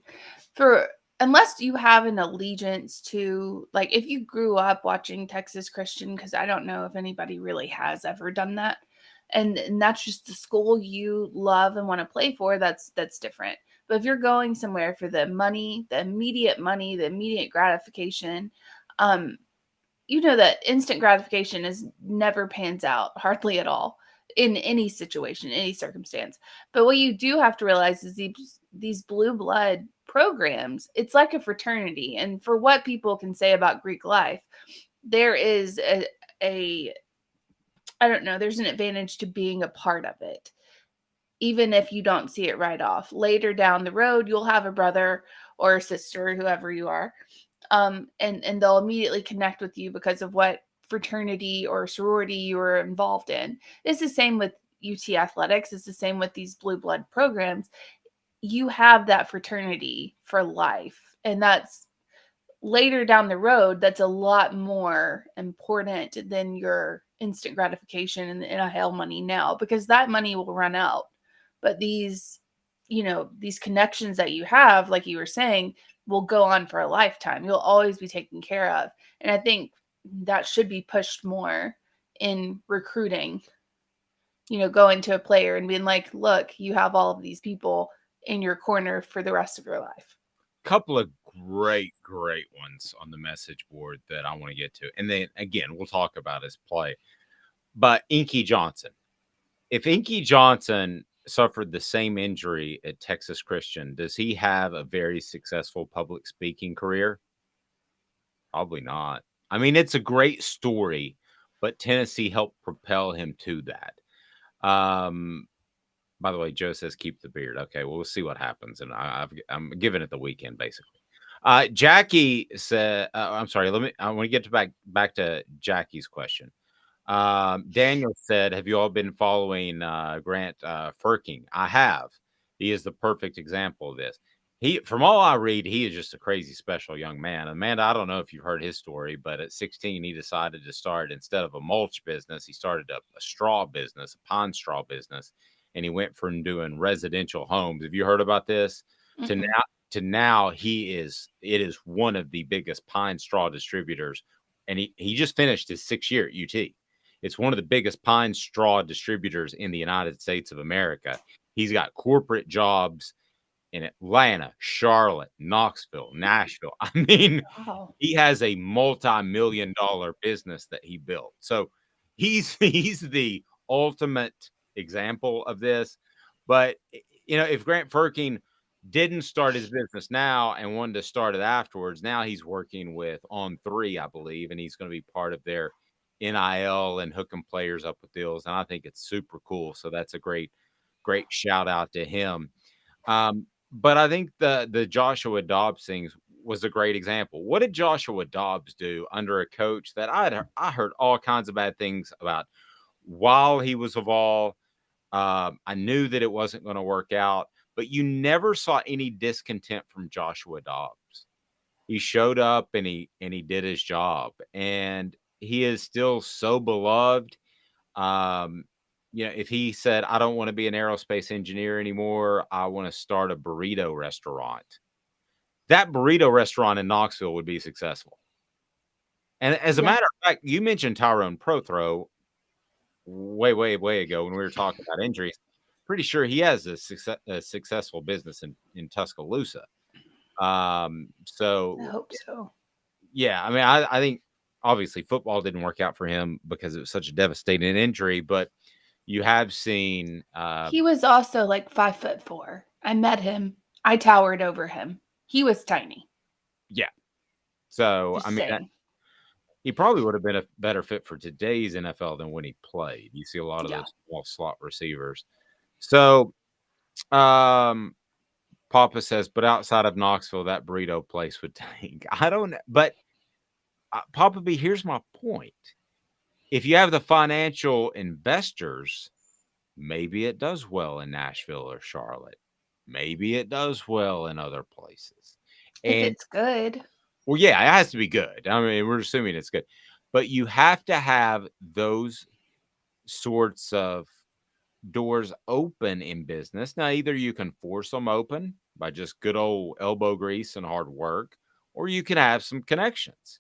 unless you have an allegiance to, like, if you grew up watching Texas Christian, because I don't know if anybody really has ever done that, and that's just the school you love and want to play for, that's different. But if you're going somewhere for the money, the immediate gratification, you know that instant gratification never pans out hardly at all in any situation, any circumstance. But what you do have to realize is these blue blood programs, it's like a fraternity. And for what people can say about Greek life, there is I don't know, there's an advantage to being a part of it. even if you don't see it right off. Later down the road, you'll have a brother or a sister, whoever you are, and they'll immediately connect with you because of what fraternity or sorority you were involved in. It's the same with UT athletics. It's the same with these blue blood programs. You have that fraternity for life, and that's later down the road. That's a lot more important than your instant gratification and the NIL money now, because that money will run out. But these, these connections that you have, like you were saying, will go on for a lifetime. You'll always be taken care of. And I think that should be pushed more in recruiting, going to a player and being like, look, you have all of these people in your corner for the rest of your life. Couple of great ones on the message board that I want to get to. And then again, we'll talk about his play. But Inky Johnson. If Inky Johnson suffered the same injury at Texas Christian, does he have a very successful public speaking career? Probably not. I mean, it's a great story, but Tennessee helped propel him to that. By the way, Joe says keep the beard. Okay, well, we'll see what happens, and I'm giving it the weekend basically. Jackie said, "I'm sorry. I want to get back to Jackie's question." Daniel said, "Have you all been following Grant Firking?" I have. He is the perfect example of this. From all I read, he is just a crazy special young man. Amanda, I don't know if you've heard his story, but at 16, he decided to start, instead of a mulch business, he started a straw business, a pine straw business, and he went from doing residential homes. Have you heard about this? Mm-hmm. To now, it is one of the biggest pine straw distributors, and he just finished his 6th year at UT. It's one of the biggest pine straw distributors in the United States of America. He's got corporate jobs in Atlanta, Charlotte, Knoxville, Nashville. I mean, wow. He has a multi-million-dollar business that he built. So he's the ultimate example of this. But, if Grant Firking didn't start his business now and wanted to start it afterwards, now he's working with On3, I believe, and he's going to be part of their NIL and hooking players up with deals. And I think it's super cool. So that's a great shout out to him. But I think the Joshua Dobbs thing was a great example. What did Joshua Dobbs do under a coach that I heard all kinds of bad things about while he was a Vol? I knew that it wasn't going to work out, but you never saw any discontent from Joshua Dobbs. He showed up and he did his job, and he is still so beloved. If he said, I don't want to be an aerospace engineer anymore, I want to start a burrito restaurant, that burrito restaurant in Knoxville would be successful. And as a matter of fact, you mentioned Tyrone Prothro way ago when we were talking about injuries. Pretty sure he has a successful business in Tuscaloosa. So I hope so. Yeah, I mean, I think obviously football didn't work out for him because it was such a devastating injury, but you have seen he was also like 5'4". I met him. I towered over him. He was tiny. Yeah. So Just I mean, saying. he probably would have been a better fit for today's NFL than when he played. You see a lot of those small slot receivers. So Papa says, but outside of Knoxville, that burrito place would tank. I don't know. But Papa B, here's my point. If you have the financial investors, maybe it does well in Nashville or Charlotte. Maybe it does well in other places. If it's good. Well, yeah, it has to be good. I mean, we're assuming it's good. But you have to have those sorts of doors open in business. Now, either you can force them open by just good old elbow grease and hard work, or you can have some connections.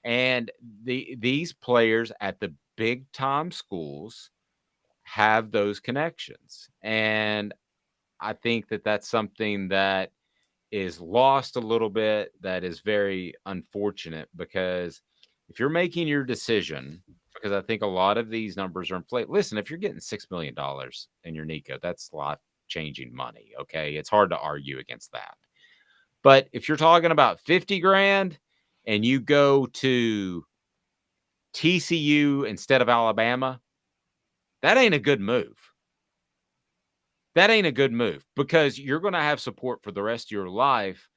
And these players at the big time schools have those connections. And I think that that's something that is lost a little bit. That is very unfortunate, because if you're making your decision, because I think a lot of these numbers are inflated. Listen, if you're getting $6 million in your Nico, that's life-changing money. Okay. It's hard to argue against that. But if you're talking about 50 grand and you go to TCU instead of Alabama, that ain't a good move. that ain't a good move because you're going to have support for the rest of your life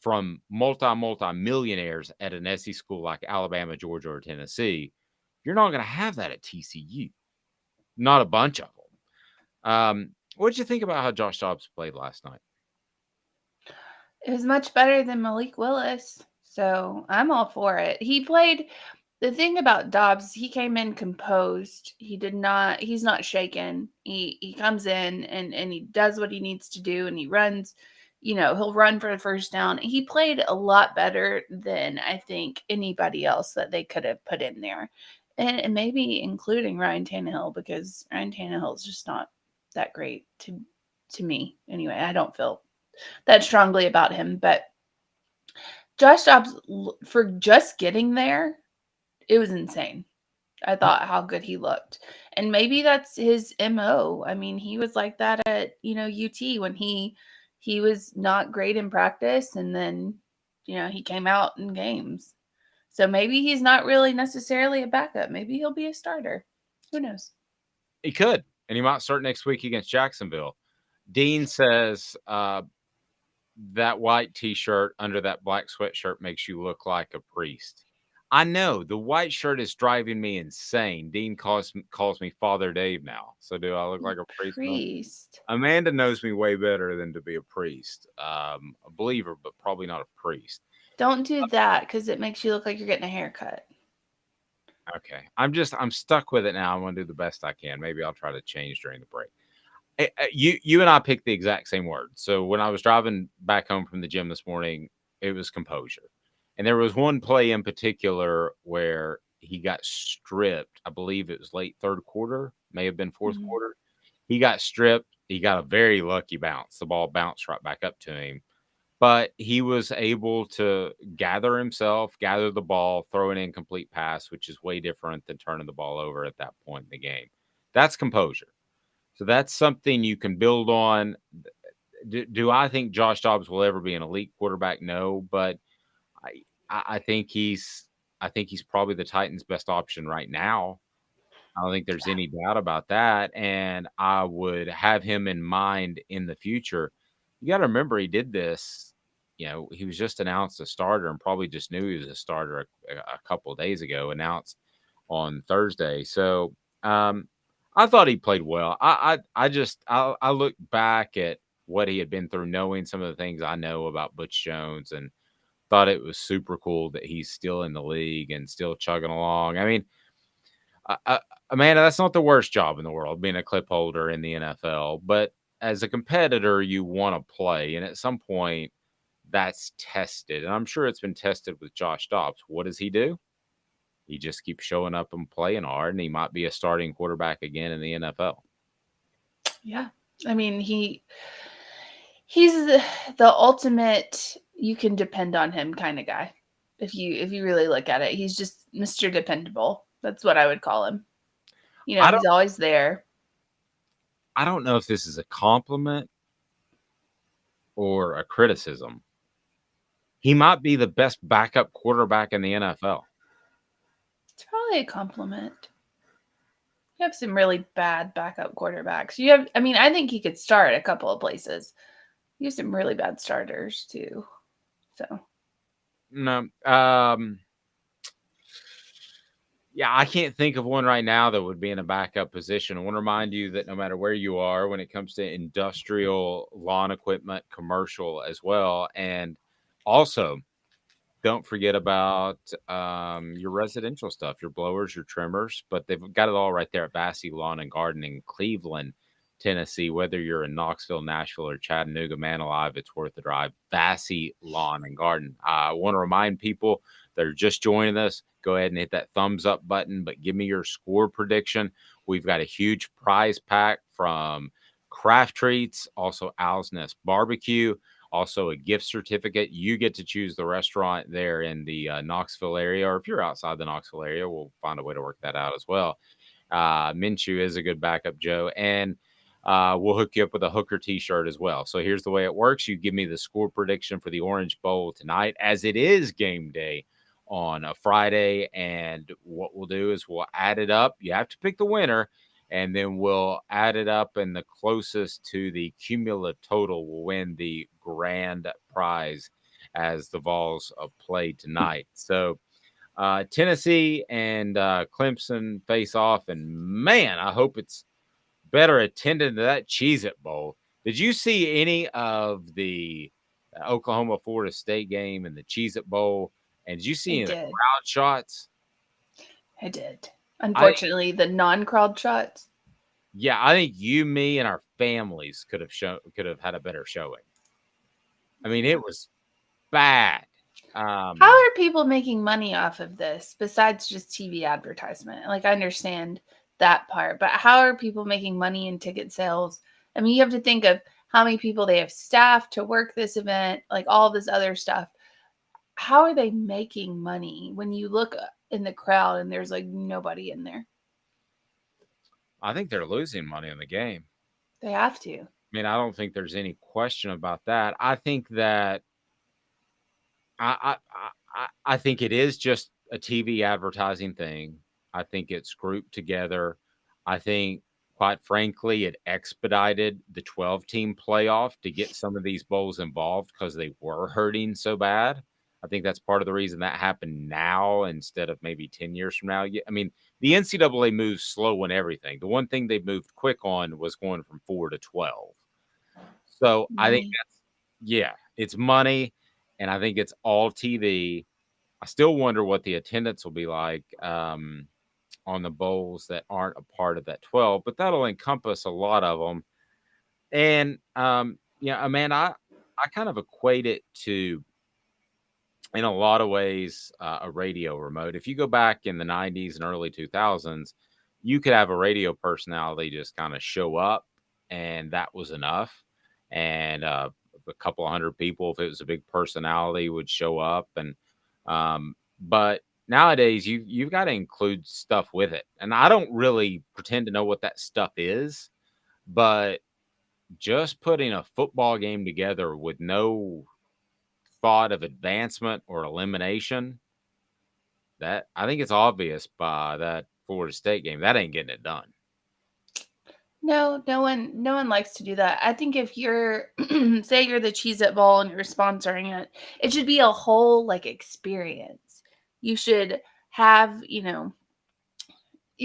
from multi-millionaires at an SEC school like Alabama, Georgia, or Tennessee. You're not going to have that at TCU. Not a bunch of them. What did you think about how Josh Dobbs played last night? It was much better than Malik Willis, so I'm all for it. He played. The thing about Dobbs, he came in composed. He's not shaken. He comes in and he does what he needs to do, and he runs. He'll run for the first down. He played a lot better than I think anybody else that they could have put in there. And maybe including Ryan Tannehill, because Ryan Tannehill is just not that great to me. Anyway, I don't feel that strongly about him. But Josh Dobbs, for just getting there, it was insane. I thought how good he looked. And maybe that's his MO. I mean, he was like that at, UT when he was not great in practice, and then, he came out in games. So maybe he's not really necessarily a backup. Maybe he'll be a starter. Who knows? He could, and he might start next week against Jacksonville. Dean says that white T-shirt under that black sweatshirt makes you look like a priest. I know the white shirt is driving me insane. Dean calls me Father Dave now. So do I look like a priest? Priest. Amanda knows me way better than to be a priest. A believer, but probably not a priest. Don't do that because it makes you look like you're getting a haircut. Okay. I'm stuck with it now. I'm going to do the best I can. Maybe I'll try to change during the break. You and I picked the exact same word. So when I was driving back home from the gym this morning, it was composure. And there was one play in particular where he got stripped. I believe it was late third quarter, may have been fourth quarter. He got stripped. He got a very lucky bounce. The ball bounced right back up to him. But he was able to gather himself, gather the ball, throw an incomplete pass, which is way different than turning the ball over at that point in the game. That's composure. So that's something you can build on. Do I think Josh Dobbs will ever be an elite quarterback? No, but I think he's probably the Titans' best option right now. I don't think there's any doubt about that. And I would have him in mind in the future. You got to remember he did this. He was just announced a starter and probably just knew he was a starter a couple of days ago, announced on Thursday. So I thought he played well. I look back at what he had been through, knowing some of the things I know about Butch Jones, and thought it was super cool that he's still in the league and still chugging along. I mean, Amanda, that's not the worst job in the world, being a clip holder in the NFL. But as a competitor, you want to play. And at some point, that's tested. And I'm sure it's been tested with Josh Dobbs. What does he do? He just keeps showing up and playing hard, and he might be a starting quarterback again in the NFL. Yeah. I mean, he's the ultimate you can depend on him kind of guy. If you really look at it, he's just Mr. Dependable. That's what I would call him. He's always there. I don't know if this is a compliment or a criticism. He might be the best backup quarterback in the NFL. It's probably a compliment. You have some really bad backup quarterbacks. I think he could start a couple of places. You have some really bad starters too. So no, yeah, I can't think of one right now that would be in a backup position. I want to remind you that no matter where you are, when it comes to industrial, lawn equipment, commercial as well, and also don't forget about your residential stuff, your blowers, your trimmers, but they've got it all right there at Bassey Lawn and Garden in Cleveland, Tennessee. Whether you're in Knoxville, Nashville, or Chattanooga, man alive, it's worth the drive. Bassey Lawn and Garden. I want to remind people that are just joining us, go ahead and hit that thumbs up button, but give me your score prediction. We've got a huge prize pack from Craft Treats, also Owl's Nest Barbecue, also a gift certificate. You get to choose the restaurant there in the Knoxville area, or if you're outside the Knoxville area, we'll find a way to work that out as well. Minshew is a good backup, Joe, and we'll hook you up with a Hooker t-shirt as well. So here's the way it works. You give me the score prediction for the Orange Bowl tonight, as it is game day on a Friday, and what we'll do is we'll add it up. You have to pick the winner, and then we'll add it up, and the closest to the cumulative total will win the grand prize as the Vols play tonight. So Tennessee and Clemson face off, and man, I hope it's better attended than that Cheez-It Bowl. Did you see any of the Oklahoma-Florida State game and the Cheez-It Bowl? And did you see any of the crowd shots? I did. Unfortunately, the non-crowd shots. Yeah, I think you, me, and our families could have had a better showing. I mean, it was bad. How are people making money off of this besides just TV advertisement? Like, I understand that part, but how are people making money in ticket sales? I mean, you have to think of how many people they have staff to work this event, like all this other stuff. How are they making money when you look in the crowd and there's like nobody in there? I think they're losing money on the game. They have to. I mean, I don't think there's any question about that. I think that I think it is just a TV advertising thing. I think it's grouped together. I think, quite frankly, it expedited the 12-team playoff to get some of these bowls involved because they were hurting so bad. I think that's part of the reason that happened now instead of maybe 10 years from now. I mean, the NCAA moves slow on everything. The one thing they moved quick on was going from 4 to 12. So I think it's money, and I think it's all TV. I still wonder what the attendance will be like on the bowls that aren't a part of that 12, but that'll encompass a lot of them. And I kind of equate it to, in a lot of ways, a radio remote. If you go back in the 90s and early 2000s, you could have a radio personality just kind of show up, and that was enough. And a couple of hundred people, if it was a big personality, would show up. And but nowadays, you've got to include stuff with it. And I don't really pretend to know what that stuff is, but just putting a football game together with no thought of advancement or elimination, that I think it's obvious by that Florida State game that ain't getting it done. No one likes to do that. I think if you're say you're the Cheez-It Bowl and you're sponsoring it, it should be a whole like experience. You should have, you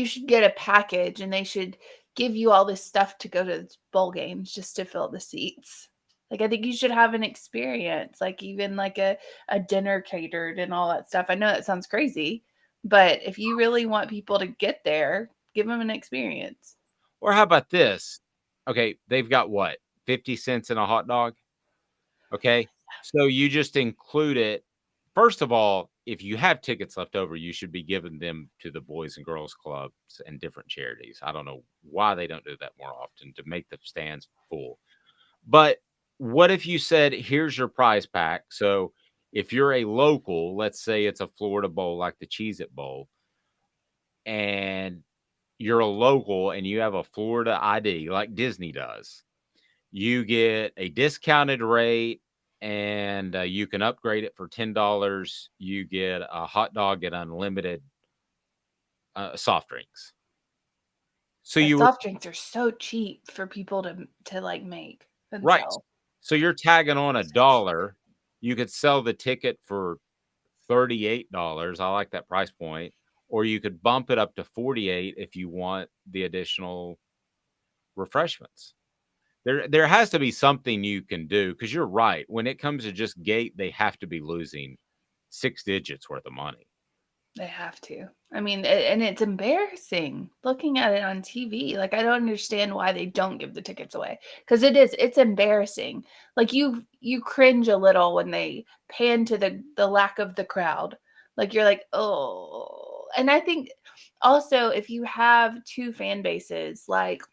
should get a package and they should give you all this stuff to go to bowl games just to fill the seats. Like, I think you should have an experience, like even like a dinner catered and all that stuff. I know that sounds crazy, but if you really want people to get there, give them an experience. Or how about this? Okay, they've got what? 50 cents in a hot dog? Okay, so you just include it. First of all, if you have tickets left over, you should be giving them to the Boys and Girls Clubs and different charities. I don't know why they don't do that more often to make the stands full. But what if you said, here's your prize pack? So if you're a local, let's say it's a Florida Bowl like the Cheez-It Bowl, and you're a local and you have a Florida ID like Disney does, you get a discounted rate and you can upgrade it for $10. You get a hot dog and unlimited soft drinks. So soft drinks are so cheap for people to like make themselves. Right. So you're tagging on $1. You could sell the ticket for $38. I like that price point. Or you could bump it up to $48 if you want the additional refreshments. There has to be something you can do, because you're right. When it comes to just gate, they have to be losing 6 digits worth of money. They have to. I mean, and it's embarrassing looking at it on TV. Like, I don't understand why they don't give the tickets away, because it's embarrassing. Like, you cringe a little when they pan to the lack of the crowd. Like, you're like, oh. And I think also if you have two fan bases, like,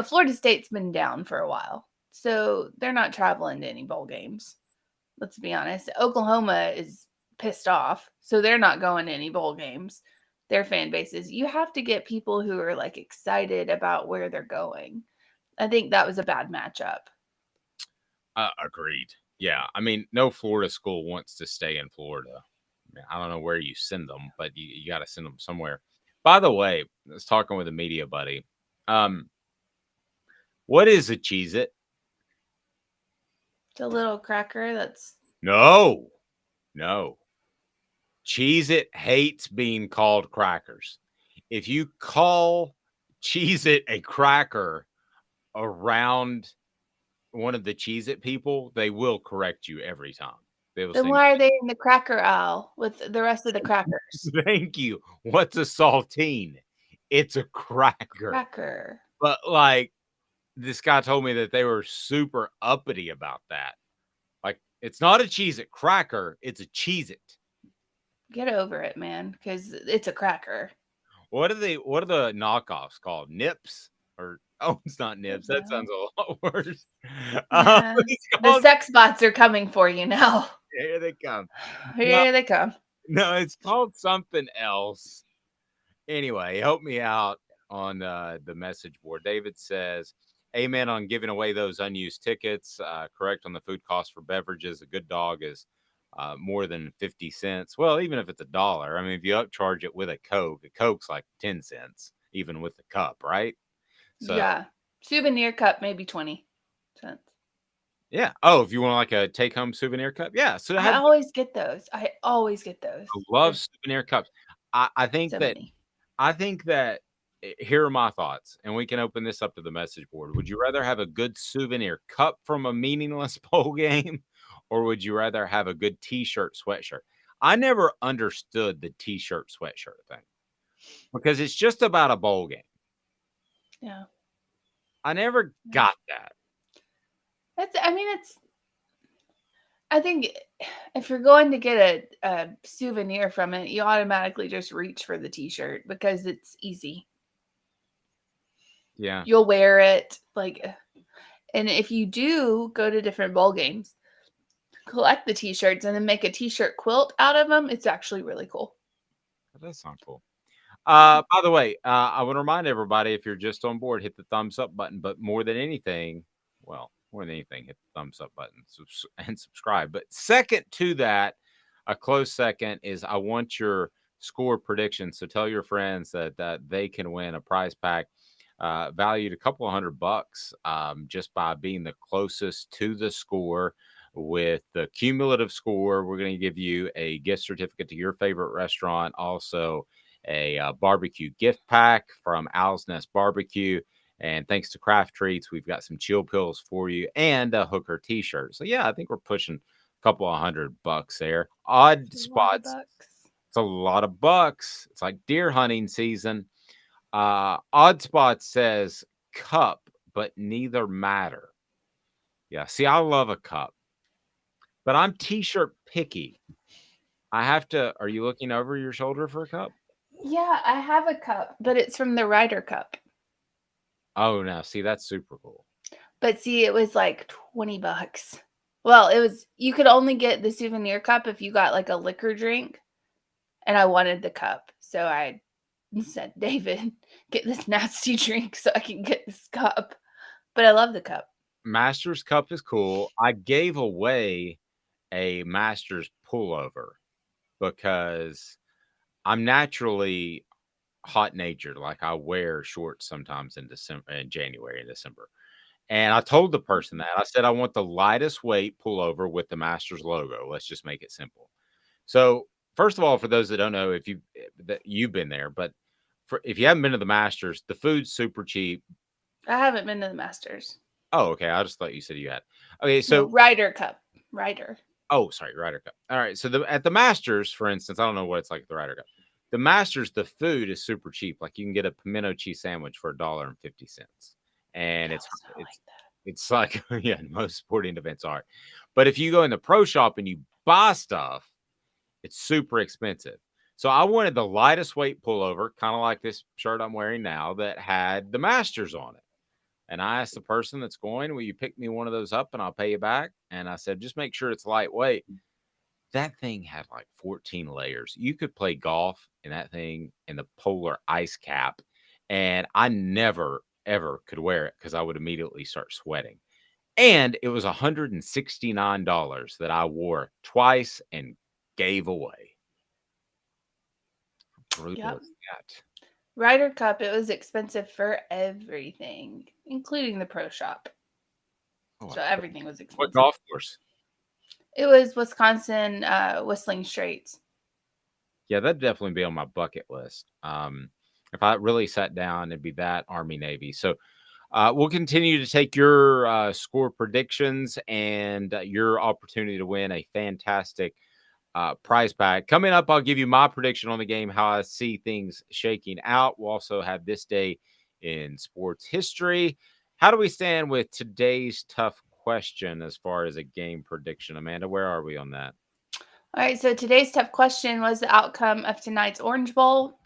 Florida State's been down for a while, so they're not traveling to any bowl games. Let's be honest. Oklahoma is pissed off, so they're not going to any bowl games. Their fan bases. You have to get people who are like excited about where they're going. I think that was a bad matchup. Agreed. Yeah. I mean, no Florida school wants to stay in Florida. I don't know where you send them, but you got to send them somewhere. By the way, I was talking with a media buddy. What is a Cheez-It? It's a little cracker that's No. Cheez-It hates being called crackers. If you call Cheez-It a cracker around one of the Cheez-It people, they will correct you every time. They will then say, why are they in the cracker aisle with the rest of the crackers? thank you. What's a saltine? It's a cracker. Cracker. But like this guy told me that they were super uppity about that. Like it's not a Cheez-It cracker, it's a Cheez-It. Get over it, man, because it's a cracker. What are the knockoffs called? Nips? Or it's not Nips. That sounds a lot worse. Yeah. The sex bots are coming for you now. Here they come. Here they come. No, it's called something else. Anyway, help me out on the message board. David says, amen on giving away those unused tickets. Correct on the food cost for beverages. A good dog is more than 50 cents. Well, even if it's $1, I mean, if you upcharge it with a Coke's like 10 cents, even with the cup, right? So, yeah. Souvenir cup, maybe 20 cents. Yeah. Oh, if you want like a take-home souvenir cup. Yeah. So I always get those. I love souvenir cups. I think so that many. Here are my thoughts, and we can open this up to the message board. Would you rather have a good souvenir cup from a meaningless bowl game, or would you rather have a good t-shirt, sweatshirt? I never understood the t-shirt, sweatshirt thing because it's just about a bowl game. Yeah. I never got that. I think if you're going to get a souvenir from it, you automatically just reach for the t-shirt because it's easy. Yeah. You'll wear it and if you do go to different bowl games, collect the t-shirts and then make a t-shirt quilt out of them, it's actually really cool. That does sound cool. By the way, I want to remind everybody, if you're just on board, hit the thumbs up button. But more than anything, hit the thumbs up button and subscribe. But second to that, a close second is I want your score predictions. So tell your friends that they can win a prize pack valued a couple of $100 just by being the closest to the score. With the cumulative score, we're going to give you a gift certificate to your favorite restaurant. Also, a barbecue gift pack from Owl's Nest Barbecue. And thanks to Craft Treats, we've got some chill pills for you and a Hooker t-shirt. So, yeah, I think we're pushing a couple of $100 there. Odd spots. It's a lot of bucks. It's like deer hunting season. Odd Spots says cup, but neither matter. Yeah, see, I love a cup, but I'm t-shirt picky. Are you looking over your shoulder for a cup? Yeah, I have a cup, but it's from the Ryder Cup. Oh, no. See, that's super cool. But see, it was like $20. Well, you could only get the souvenir cup if you got like a liquor drink. And I wanted the cup. So I said, David, get this nasty drink so I can get this cup. But I love the cup. Masters Cup is cool. I gave away a Masters pullover because I'm naturally hot-natured. Like I wear shorts sometimes in January and December. And I told the person that. I said, I want the lightest weight pullover with the Masters logo. Let's just make it simple. So first of all, for those that don't know, if you've been there, but if you haven't been to the Masters, the food's super cheap. I haven't been to the Masters. Oh, okay. I just thought you said you had. Okay, so Ryder Cup. Ryder. Oh, sorry, Ryder Cup. All right. So at the Masters, for instance, I don't know what it's like at the Ryder Cup. The Masters, the food is super cheap. Like you can get a pimento cheese sandwich for $1.50. And it's like yeah, most sporting events are. But if you go in the pro shop and you buy stuff, it's super expensive. So I wanted the lightest weight pullover, kind of like this shirt I'm wearing now, that had the Masters on it. And I asked the person that's going, will you pick me one of those up and I'll pay you back? And I said, just make sure it's lightweight. That thing had like 14 layers. You could play golf in that thing in the polar ice cap. And I never, ever could wear it because I would immediately start sweating. And it was $169 that I wore twice and gave away. Brutal as that. Ryder Cup, it was expensive for everything, including the pro shop. So everything was expensive. What golf course? It was Wisconsin Whistling Straits. Yeah, that'd definitely be on my bucket list. If I really sat down, it'd be that Army Navy. So we'll continue to take your score predictions and your opportunity to win a fantastic prize pack. Coming up, I'll give you my prediction on the game, how I see things shaking out. We'll also have this day in sports history. How do we stand with today's tough question as far as a game prediction? Amanda, where are we on that? All right, so today's tough question was the outcome of tonight's Orange Bowl.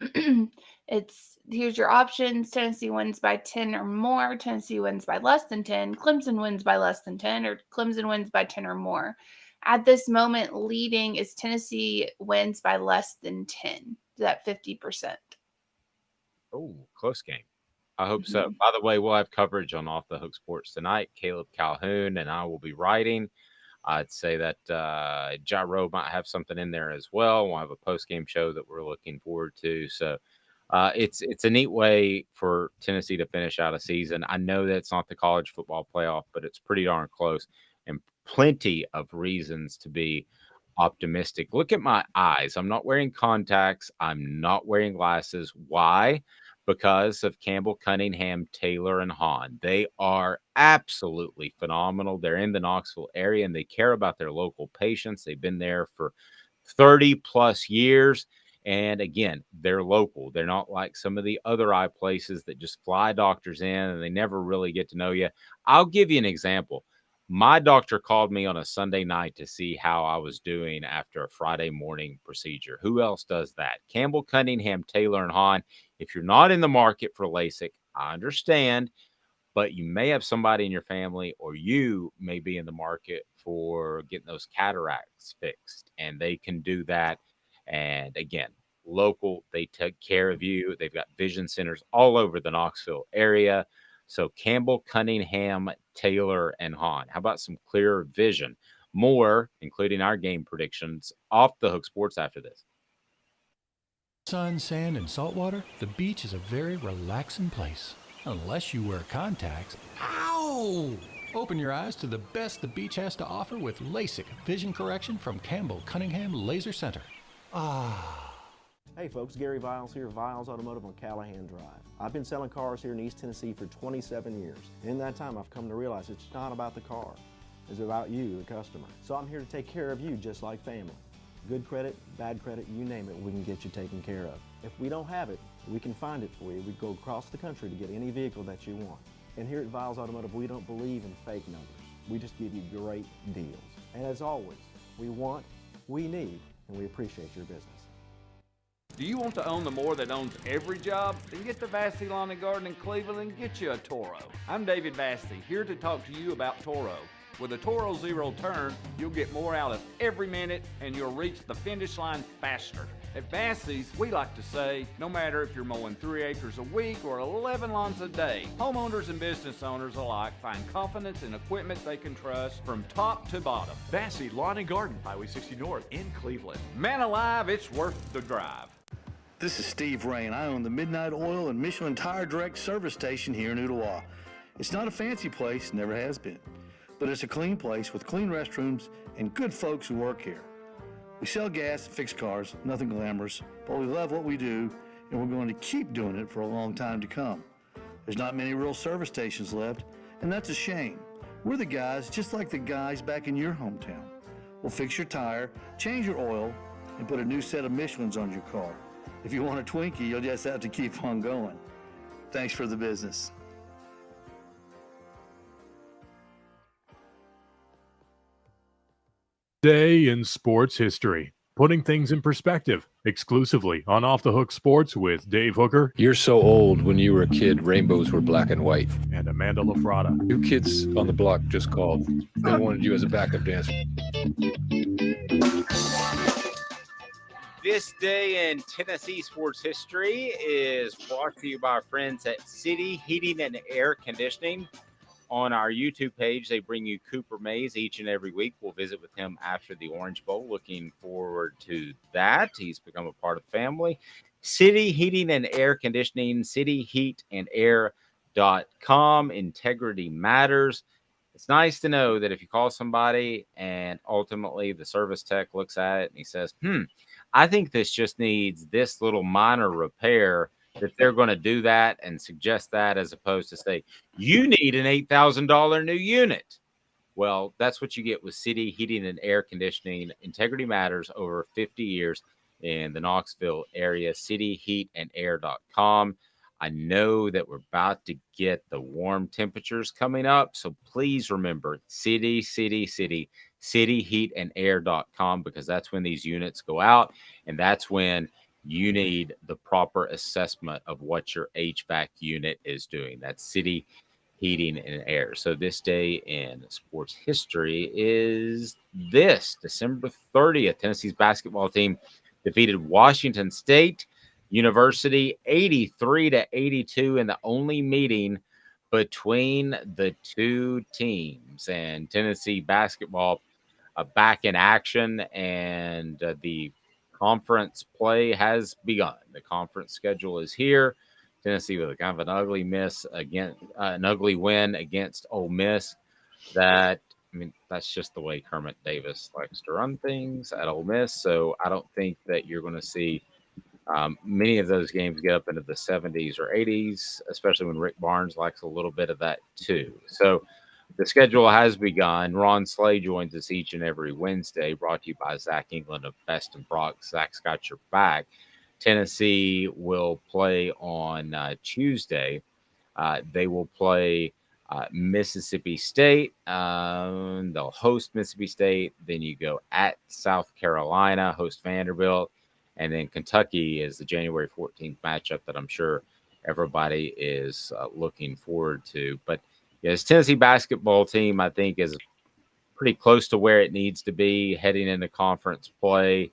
Here's your options. Tennessee wins by 10 or more. Tennessee wins by less than 10. Clemson wins by less than 10, or Clemson wins by 10 or more. At this moment, leading is Tennessee wins by less than 10. Is that 50%? Oh, close game. I hope so. By the way, we'll have coverage on Off the Hook Sports tonight. Caleb Calhoun and I will be writing. I'd say that Gyro might have something in there as well. We'll have a post-game show that we're looking forward to. So it's a neat way for Tennessee to finish out a season. I know that it's not the college football playoff, but it's pretty darn close and plenty of reasons to be optimistic. Look at my eyes. I'm not wearing contacts. I'm not wearing glasses. Why? Because of Campbell, Cunningham, Taylor, and Hahn. They are absolutely phenomenal. They're in the Knoxville area, and they care about their local patients. They've been there for 30-plus years. And again, they're local. They're not like some of the other eye places that just fly doctors in and they never really get to know you. I'll give you an example. My doctor called me on a Sunday night to see how I was doing after a Friday morning procedure. Who else does that? Campbell, Cunningham, Taylor, and Hahn. If you're not in the market for LASIK, I understand, but you may have somebody in your family or you may be in the market for getting those cataracts fixed, and they can do that. And again, local, they take care of you. They've got vision centers all over the Knoxville area. So Campbell, Cunningham, Taylor, and Hahn. How about some clearer vision? More, including our game predictions, Off the Hook Sports after this. Sun, sand, and salt water, the beach is a very relaxing place. Unless you wear contacts. Ow! Open your eyes to the best the beach has to offer with LASIK vision correction from Campbell Cunningham Laser Center. Hey folks, Gary Viles here, Viles Automotive on Callahan Drive. I've been selling cars here in East Tennessee for 27 years. In that time, I've come to realize it's not about the car. It's about you, the customer. So I'm here to take care of you just like family. Good credit, bad credit, you name it, we can get you taken care of. If we don't have it, we can find it for you. We go across the country to get any vehicle that you want. And here at Viles Automotive, we don't believe in fake numbers. We just give you great deals. And as always, we want, we need, and we appreciate your business. Do you want to own the more that owns every job? Then get to Vassy Lawn and Garden in Cleveland and get you a Toro. I'm David Vassy, here to talk to you about Toro. With a Toro Zero Turn, you'll get more out of every minute and you'll reach the finish line faster. At Vassy's, we like to say, no matter if you're mowing 3 acres a week or 11 lawns a day, homeowners and business owners alike find confidence in equipment they can trust from top to bottom. Vassy Lawn and Garden, Highway 60 North in Cleveland. Man alive, it's worth the drive. This is Steve Rain. I own the Midnight Oil and Michelin Tire Direct service station here in Ottawa. It's not a fancy place, never has been, but it's a clean place with clean restrooms and good folks who work here. We sell gas and fix cars, nothing glamorous, but we love what we do, and we're going to keep doing it for a long time to come. There's not many real service stations left, and that's a shame. We're the guys just like the guys back in your hometown. We'll fix your tire, change your oil, and put a new set of Michelins on your car. If you want a Twinkie, you'll just have to keep on going. Thanks for the business. Day in sports history, putting things in perspective, exclusively on Off the Hook Sports with Dave Hooker. You're so old. When you were a kid, rainbows were black and white. And Amanda LaFratta. New kids on the block just called. They wanted you as a backup dancer. This day in Tennessee sports history is brought to you by our friends at City Heating and Air Conditioning. on our YouTube page, they bring you Cooper Mays each and every week. We'll visit with him after the Orange Bowl. Looking forward to that. He's become a part of the family. City Heating and Air Conditioning, cityheatandair.com. Integrity matters. It's nice to know that if you call somebody and ultimately the service tech looks at it and he says, I think this just needs this little minor repair, that they're going to do that and suggest that, as opposed to say, you need an $8,000 new unit. Well, that's what you get with City Heating and Air Conditioning. Integrity matters, over 50 years in the Knoxville area. Cityheatandair.com. I know that we're about to get the warm temperatures coming up, so please remember cityheatandair.com, because that's when these units go out, and that's when you need the proper assessment of what your HVAC unit is doing. That's City Heating and Air. So this day in sports history is this December 30th. Tennessee's basketball team defeated Washington State University 83-82 in the only meeting between the two teams. And Tennessee basketball back in action, and the conference play has begun. The conference schedule is here. Tennessee with a kind of an ugly win against Ole Miss. That's just the way Kermit Davis likes to run things at Ole Miss. So I don't think that you're going to see many of those games get up into the 70s or 80s, especially when Rick Barnes likes a little bit of that too. So the schedule has begun. Ron Slay joins us each and every Wednesday, brought to you by Zach England of Best and Brock. Zach's got your back. Tennessee will play on Tuesday. They will play Mississippi State. They'll host Mississippi State. Then you go at South Carolina, host Vanderbilt. And then Kentucky is the January 14th matchup that I'm sure everybody is looking forward to. But this Tennessee basketball team, I think, is pretty close to where it needs to be heading into conference play.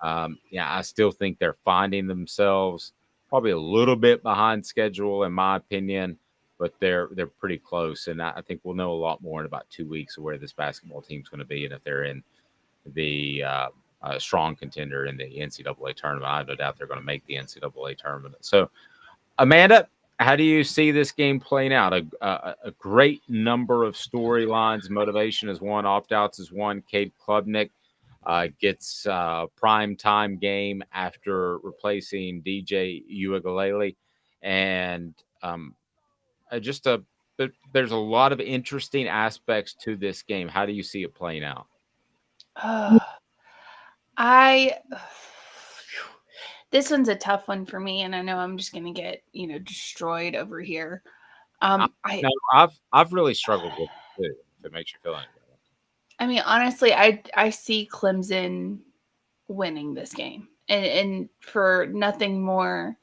I still think they're finding themselves probably a little bit behind schedule, in my opinion, but they're pretty close. And I think we'll know a lot more in about 2 weeks of where this basketball team's going to be, and if they're in the strong contender in the NCAA tournament. I have no doubt they're going to make the NCAA tournament. So, Amanda, how do you see this game playing out? A great number of storylines. Motivation is one. Opt-outs is one. Cade Klubnik gets prime time game after replacing DJ Uiagalelei. And there's a lot of interesting aspects to this game. How do you see it playing out? This one's a tough one for me, and I know I'm just going to get, destroyed over here. I've really struggled with it too, if it makes you feel any better. I mean, honestly, I see Clemson winning this game, and for nothing more,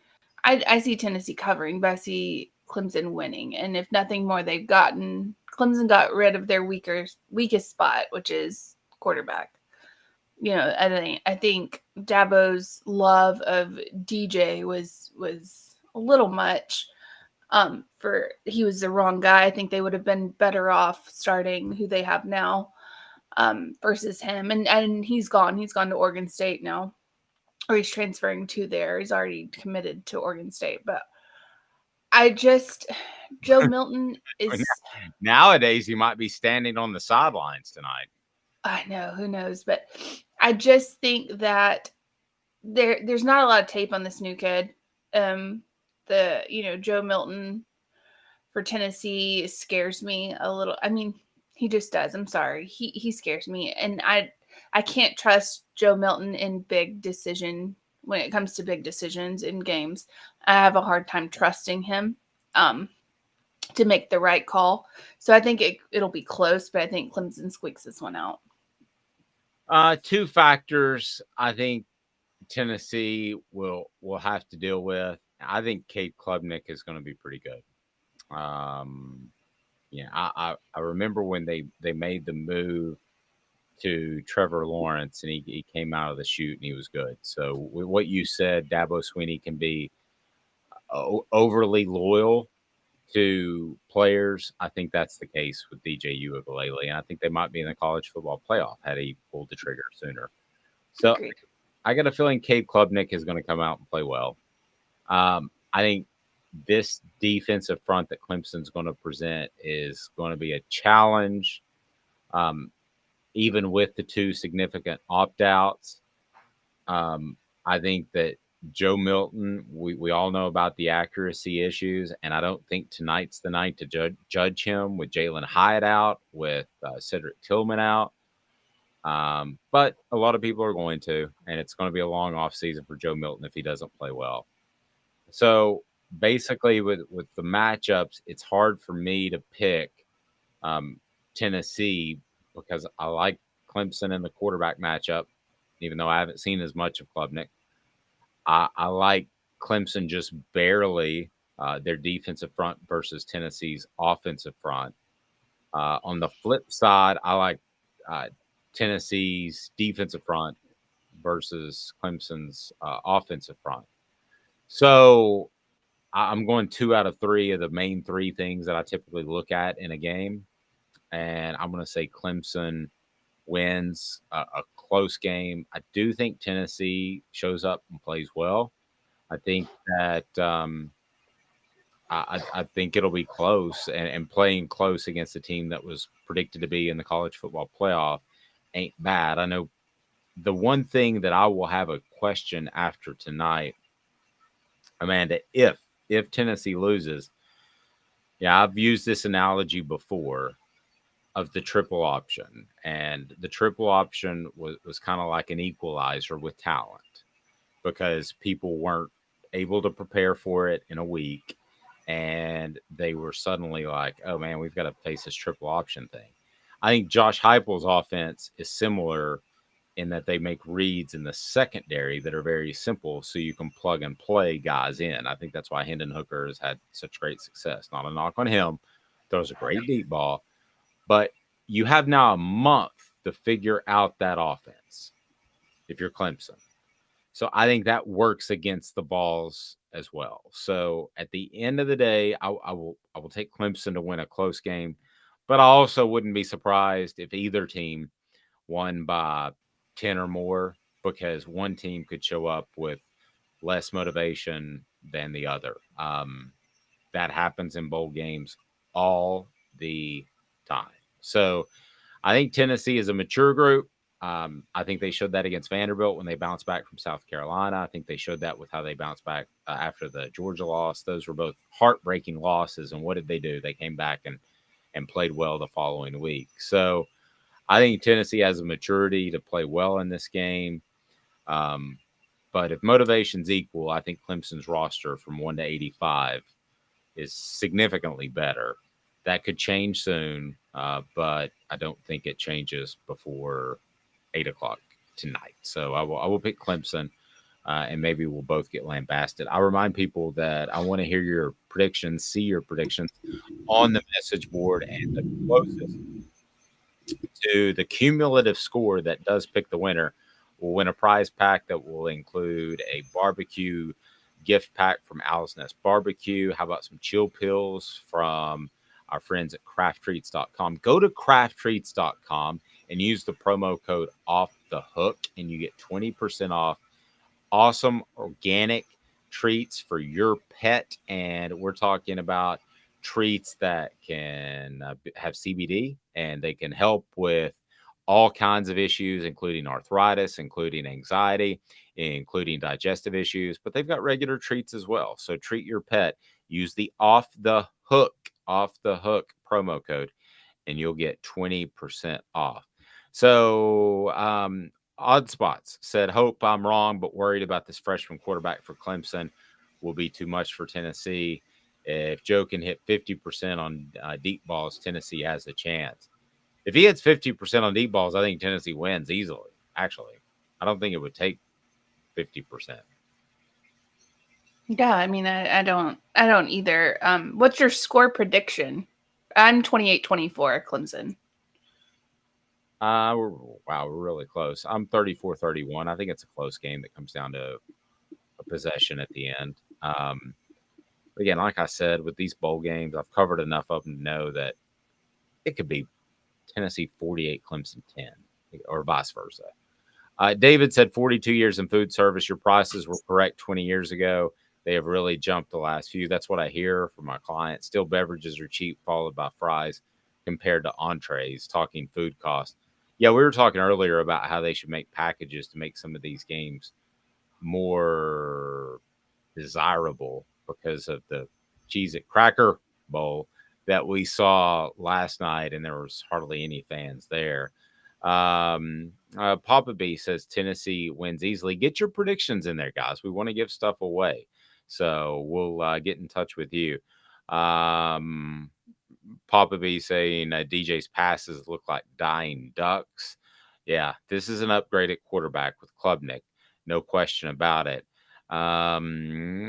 I see Tennessee covering, but I see Clemson winning. And if nothing more, Clemson got rid of their weakest spot, which is quarterback. I think Dabo's love of DJ was a little much. He was the wrong guy. I think they would have been better off starting who they have now versus him. And he's gone. He's gone to Oregon State now, or he's transferring to there. He's already committed to Oregon State. But Joe Milton is nowadays. He might be standing on the sidelines tonight. I know, who knows, but I just think that there's not a lot of tape on this new kid. Joe Milton for Tennessee scares me a little. I mean, he just does. I'm sorry. He scares me. And I can't trust Joe Milton when it comes to big decisions in games. I have a hard time trusting him to make the right call. So I think it'll be close, but I think Clemson squeaks this one out. Two factors I think Tennessee will have to deal with. I think Cade Klubnik is going to be pretty good. I remember when they made the move to Trevor Lawrence, and he came out of the chute and he was good. So with what you said, Dabo Swinney can be overly loyal to players, I think that's the case with DJ Uiagalelei, and I think they might be in the college football playoff had he pulled the trigger sooner. So Agreed. I got a feeling Cade Klubnik is going to come out and play well. I think this defensive front that Clemson's going to present is going to be a challenge, even with the two significant opt-outs. I think that Joe Milton, we all know about the accuracy issues, and I don't think tonight's the night to judge him with Jalen Hyatt out, with Cedric Tillman out. But a lot of people are going to, and it's going to be a long offseason for Joe Milton if he doesn't play well. So basically with the matchups, it's hard for me to pick Tennessee because I like Clemson in the quarterback matchup, even though I haven't seen as much of Klubnik. I like Clemson just barely, their defensive front versus Tennessee's offensive front. On the flip side, I like Tennessee's defensive front versus Clemson's offensive front. So I'm going 2 out of 3 of the main 3 things that I typically look at in a game. And I'm going to say Clemson wins a close game. I do think Tennessee shows up and plays well. I think that I think it'll be close, and playing close against a team that was predicted to be in the college football playoff ain't bad. I know the one thing that I will have a question after tonight, Amanda, if Tennessee loses, I've used this analogy before of the triple option, and the triple option was kind of like an equalizer with talent because people weren't able to prepare for it in a week, and they were suddenly like, oh man, we've got to face this triple option thing. I think Josh Heupel's offense is similar in that they make reads in the secondary that are very simple, so you can plug and play guys in. I think that's why Hendon Hooker has had such great success. Not a knock on him. Throws a great deep ball. But you have now a month to figure out that offense if you're Clemson. So I think that works against the Vols as well. So at the end of the day, I will take Clemson to win a close game. But I also wouldn't be surprised if either team won by 10 or more, because one team could show up with less motivation than the other. That happens in bowl games all the time. So I think Tennessee is a mature group. I think they showed that against Vanderbilt when they bounced back from South Carolina. I think they showed that with how they bounced back after the Georgia loss. Those were both heartbreaking losses. And what did they do? They came back and played well the following week. So I think Tennessee has a maturity to play well in this game. But if motivation's equal, I think Clemson's roster from 1 to 85 is significantly better. That could change soon, but I don't think it changes before 8 o'clock tonight. So I will pick Clemson, and maybe we'll both get lambasted. I remind people that I want to hear your predictions, see your predictions on the message board, and the closest to the cumulative score that does pick the winner will win a prize pack that will include a barbecue gift pack from Owl's Nest Barbecue. How about some chill pills from our friends at crafttreats.com? Go to crafttreats.com and use the promo code OFFTHEHOOK, and you get 20% off awesome organic treats for your pet. And we're talking about treats that can have CBD, and they can help with all kinds of issues, including arthritis, including anxiety, including digestive issues, but they've got regular treats as well. So treat your pet. Use the off the hook promo code, and you'll get 20% off. So Odd Spots said, hope I'm wrong, but worried about this freshman quarterback for Clemson will be too much for Tennessee. If Joe can hit 50% on deep balls, Tennessee has a chance. If he hits 50% on deep balls, I think Tennessee wins easily. Actually, I don't think it would take 50%. Yeah, I mean, I don't either. What's your score prediction? I'm 28-24 Clemson. We're really close. I'm 34-31. I think it's a close game that comes down to a possession at the end. Again, like I said, with these bowl games, I've covered enough of them to know that it could be Tennessee 48, Clemson 10, or vice versa. David said 42 years in food service. Your prices were correct 20 years ago. They have really jumped the last few. That's what I hear from my clients. Still, beverages are cheap, followed by fries compared to entrees, talking food costs. Yeah, we were talking earlier about how they should make packages to make some of these games more desirable because of the Cheez-It Cracker Bowl that we saw last night, and there was hardly any fans there. Papa B says Tennessee wins easily. Get your predictions in there, guys. We want to give stuff away, so we'll get in touch with you. Papa B saying DJ's passes look like dying ducks. Yeah, this is an upgraded quarterback with Klubnik, no question about it. On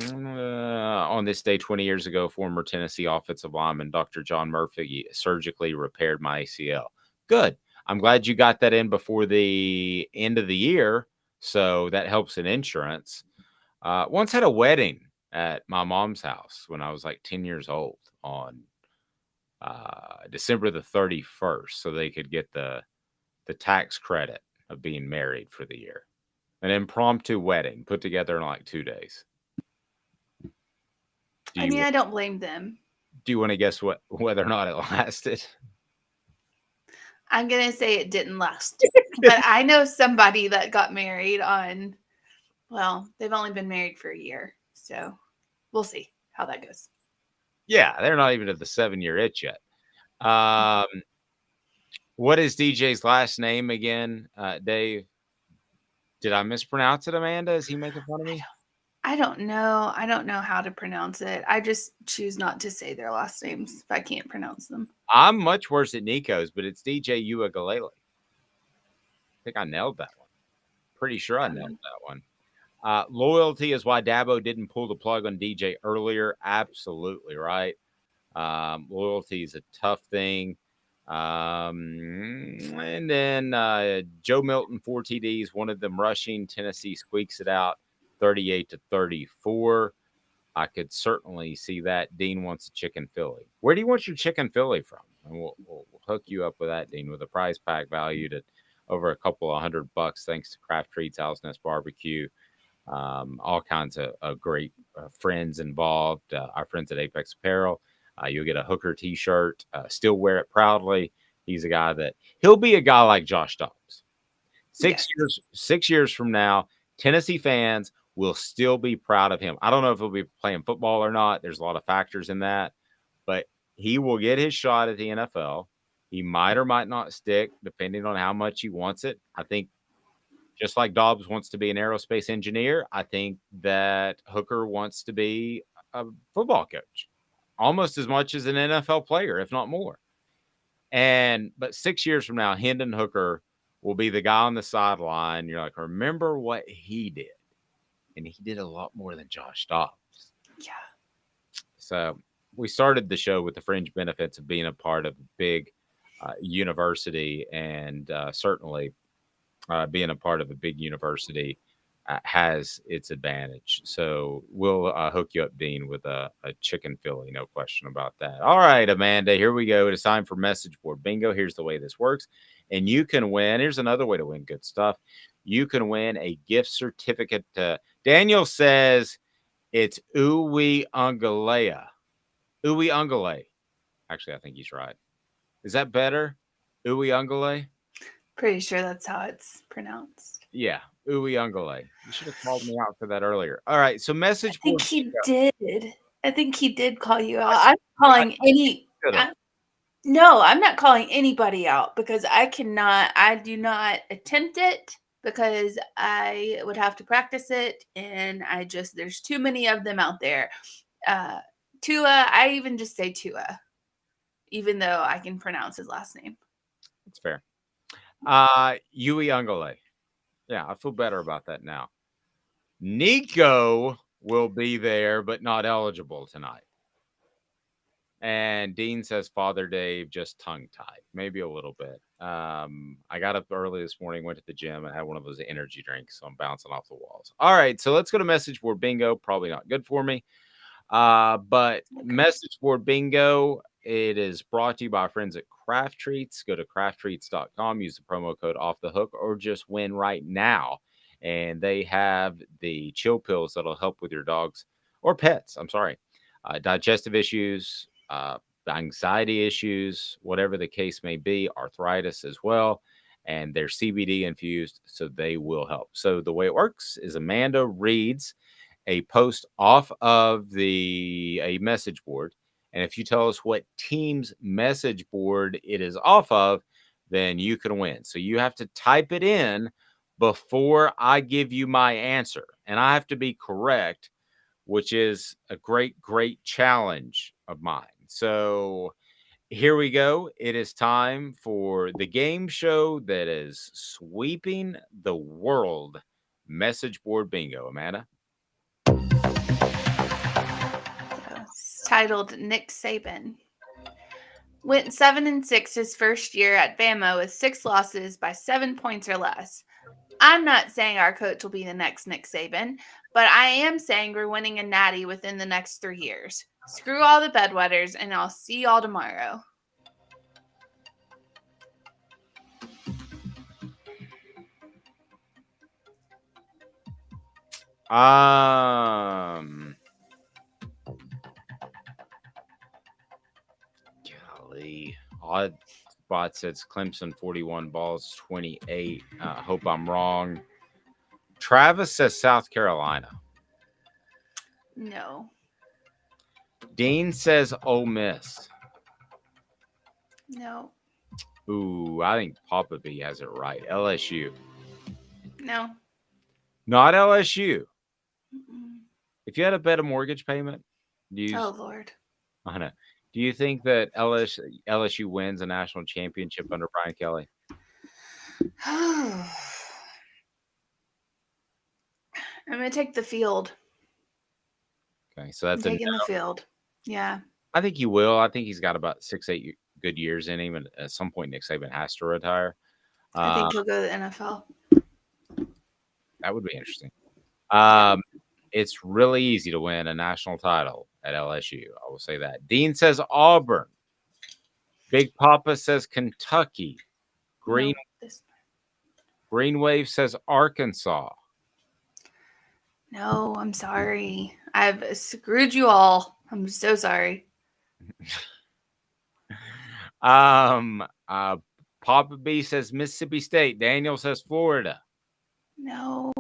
this day 20 years ago, former Tennessee offensive lineman Dr. John Murphy surgically repaired my ACL. Good. I'm glad you got that in before the end of the year, so that helps in insurance. Once had a wedding at my mom's house when I was like 10 years old on December the 31st, so they could get the tax credit of being married for the year. An impromptu wedding put together in like 2 days. I don't blame them. Do you want to guess whether or not it lasted? I'm going to say it didn't last. But I know somebody that got married on, well, they've only been married for a year. So we'll see how that goes. Yeah, they're not even at the 7-year itch yet. What is DJ's last name again, Dave? Did I mispronounce it, Amanda? Is he making fun of me? I don't know. I don't know how to pronounce it. I just choose not to say their last names if I can't pronounce them. I'm much worse at Nico's, but it's DJ Uiagalelei. I think I nailed that one. Pretty sure I nailed that one. Loyalty is why Dabo didn't pull the plug on DJ earlier. Absolutely right. Loyalty is a tough thing. And then Joe Milton, 4 TDs, one of them rushing. Tennessee squeaks it out 38-34. I could certainly see that. Dean wants a chicken Philly. Where do you want your chicken Philly from? And we'll hook you up with that, Dean, with a prize pack valued at over a couple of $100 thanks to Craft Treats, House Nest Barbecue. All kinds of great friends involved. Our friends at Apex Apparel. You'll get a Hooker t-shirt. Still wear it proudly. He's a guy that he'll be a guy like Josh Dobbs. 6 years from now, Tennessee fans will still be proud of him. I don't know if he'll be playing football or not. There's a lot of factors in that, but he will get his shot at the NFL. He might or might not stick, depending on how much he wants it. I think just like Dobbs wants to be an aerospace engineer, I think that Hooker wants to be a football coach almost as much as an NFL player, if not more. But 6 years from now, Hendon Hooker will be the guy on the sideline. You're like, remember what he did. And he did a lot more than Josh Dobbs. Yeah. So we started the show with the fringe benefits of being a part of a big university, and certainly being a part of a big university has its advantage. So we'll hook you up, Dean, with a chicken Philly, no question about that. All right, Amanda, here we go. It's time for message board bingo. Here's the way this works. And you can win. Here's another way to win good stuff. You can win a gift certificate. Daniel says it's Uiagalelei. Uiagalelei. Actually, I think he's right. Is that better? Uiagalelei? Pretty sure that's how it's pronounced. Yeah, Uiagalelei. You should have called me out for that earlier. All right, so message I think board. he did. I think he did call you out. I'm calling No, I'm not calling anybody out because I do not attempt it because I would have to practice it. And there's too many of them out there. Tua, I even just say Tua, even though I can pronounce his last name. That's fair. Uiagalelei. Yeah, I feel better about that now. Nico will be there, but not eligible tonight. And Dean says Father Dave just tongue-tied, maybe a little bit. I got up early this morning, went to the gym, and had one of those energy drinks, so I'm bouncing off the walls. All right, so let's go to message board bingo. Probably not good for me. But message board bingo, it is brought to you by our friends at Craft Treats. Go to crafttreats.com, use the promo code off the hook, or just win right now. And they have the chill pills that'll help with your dogs or pets. I'm sorry, digestive issues, anxiety issues, whatever the case may be, arthritis as well. And they're CBD infused, so they will help. So the way it works is Amanda reads a post off of a message board. And if you tell us what team's message board it is off of, then you can win. So you have to type it in before I give you my answer. And I have to be correct, which is a great, great challenge of mine. So here we go. It is time for the game show that is sweeping the world. Message board bingo, Amanda. It's titled Nick Saban. Went 7-6 his first year at Bama with 6 losses by 7 points or less. I'm not saying our coach will be the next Nick Saban, but I am saying we're winning a natty within the next 3 years. Screw all the bedwetters, and I'll see y'all tomorrow. Golly. Odd spot says Clemson 41, Vols 28. Hope I'm wrong. Travis says South Carolina. No. Dean says Ole Miss. No. Ooh, I think Papa B has it right. LSU. No. Not LSU. If you had to bet a mortgage payment, Oh, Lord. I know. Do you think that LSU wins a national championship under Brian Kelly? I'm going to take the field. Okay, so that's I'm taking the field. Yeah. I think he will. I think he's got about 6-8 good years in him, and at some point Nick Saban has to retire. I think he'll go to the NFL. That would be interesting. It's really easy to win a national title at LSU. I will say that. Dean says Auburn. Big Papa says Kentucky. Green Wave says Arkansas. No, I'm sorry. I've screwed you all. I'm so sorry. Papa B says Mississippi State. Daniel says Florida. No,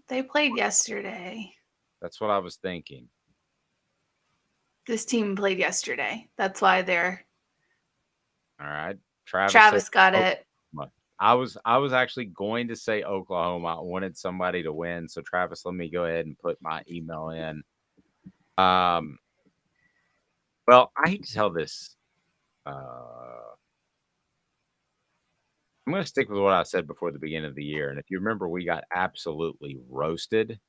they played yesterday. That's what I was thinking. This team played yesterday. That's why they're. All right. Travis says, got it. I was actually going to say Oklahoma. I wanted somebody to win. So Travis, let me go ahead and put my email in. Well, I hate to tell this. I'm going to stick with what I said before the beginning of the year. And if you remember, we got absolutely roasted.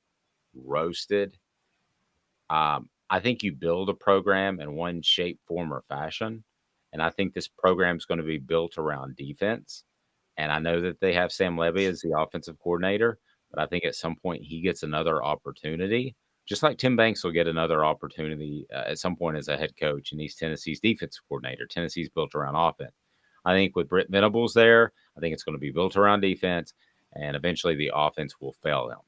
I think you build a program in one shape, form, or fashion. And I think this program is going to be built around defense. And I know that they have Sam Levy as the offensive coordinator, but I think at some point he gets another opportunity, just like Tim Banks will get another opportunity at some point as a head coach, and he's Tennessee's defensive coordinator. Tennessee's built around offense. I think with Britt Venables there, I think it's going to be built around defense, and eventually the offense will fail them.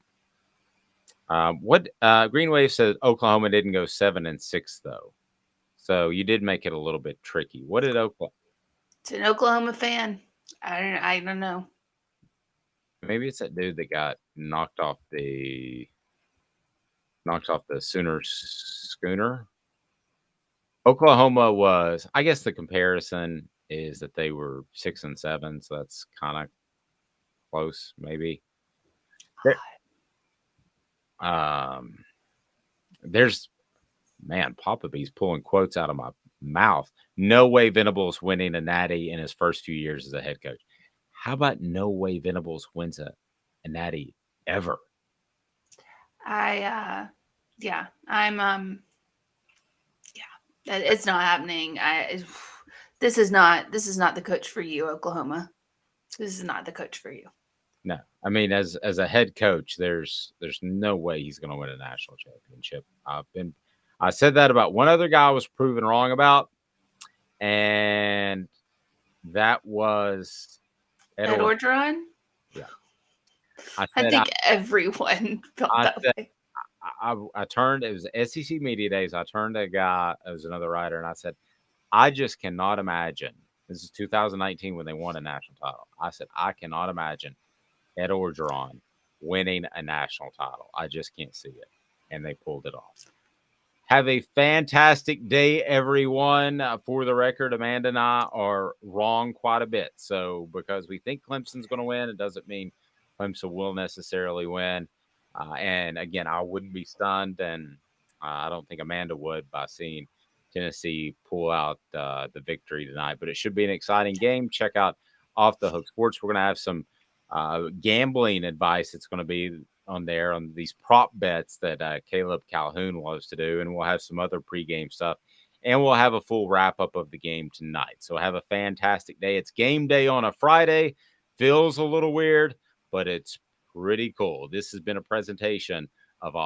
Green Wave says Oklahoma didn't go 7-6 though, so you did make it a little bit tricky. What did Oklahoma? It's an Oklahoma fan. I don't know. Maybe it's that dude that got knocked off the Sooner schooner. Oklahoma was, I guess the comparison is that they were 6-7, so that's kind of close, maybe. There's Papa B's pulling quotes out of my mouth. No way Venables winning a natty in his first few years as a head coach. How about no way Venables wins a natty ever? It's not happening. This is not the coach for you, Oklahoma. This is not the coach for you. No, I mean, as a head coach, there's no way he's going to win a national championship. I said that about one other guy I was proven wrong about, and that was Ed Orgeron? Yeah. I said think everyone felt that way. I turned, it was SEC Media Days. I turned to a guy, it was another writer, and I said, I just cannot imagine. This is 2019 when they won a national title. I said, I cannot imagine Ed Orgeron winning a national title. I just can't see it. And they pulled it off. Have a fantastic day, everyone. For the record, Amanda and I are wrong quite a bit. So because we think Clemson's going to win, it doesn't mean Clemson will necessarily win. And again, I wouldn't be stunned, and I don't think Amanda would, by seeing Tennessee pull out the victory tonight. But it should be an exciting game. Check out Off the Hook Sports. We're going to have some gambling advice. It's going to be on there on these prop bets that Caleb Calhoun loves to do. And we'll have some other pregame stuff. And we'll have a full wrap-up of the game tonight. So have a fantastic day. It's game day on a Friday. Feels a little weird, but it's pretty cool. This has been a presentation of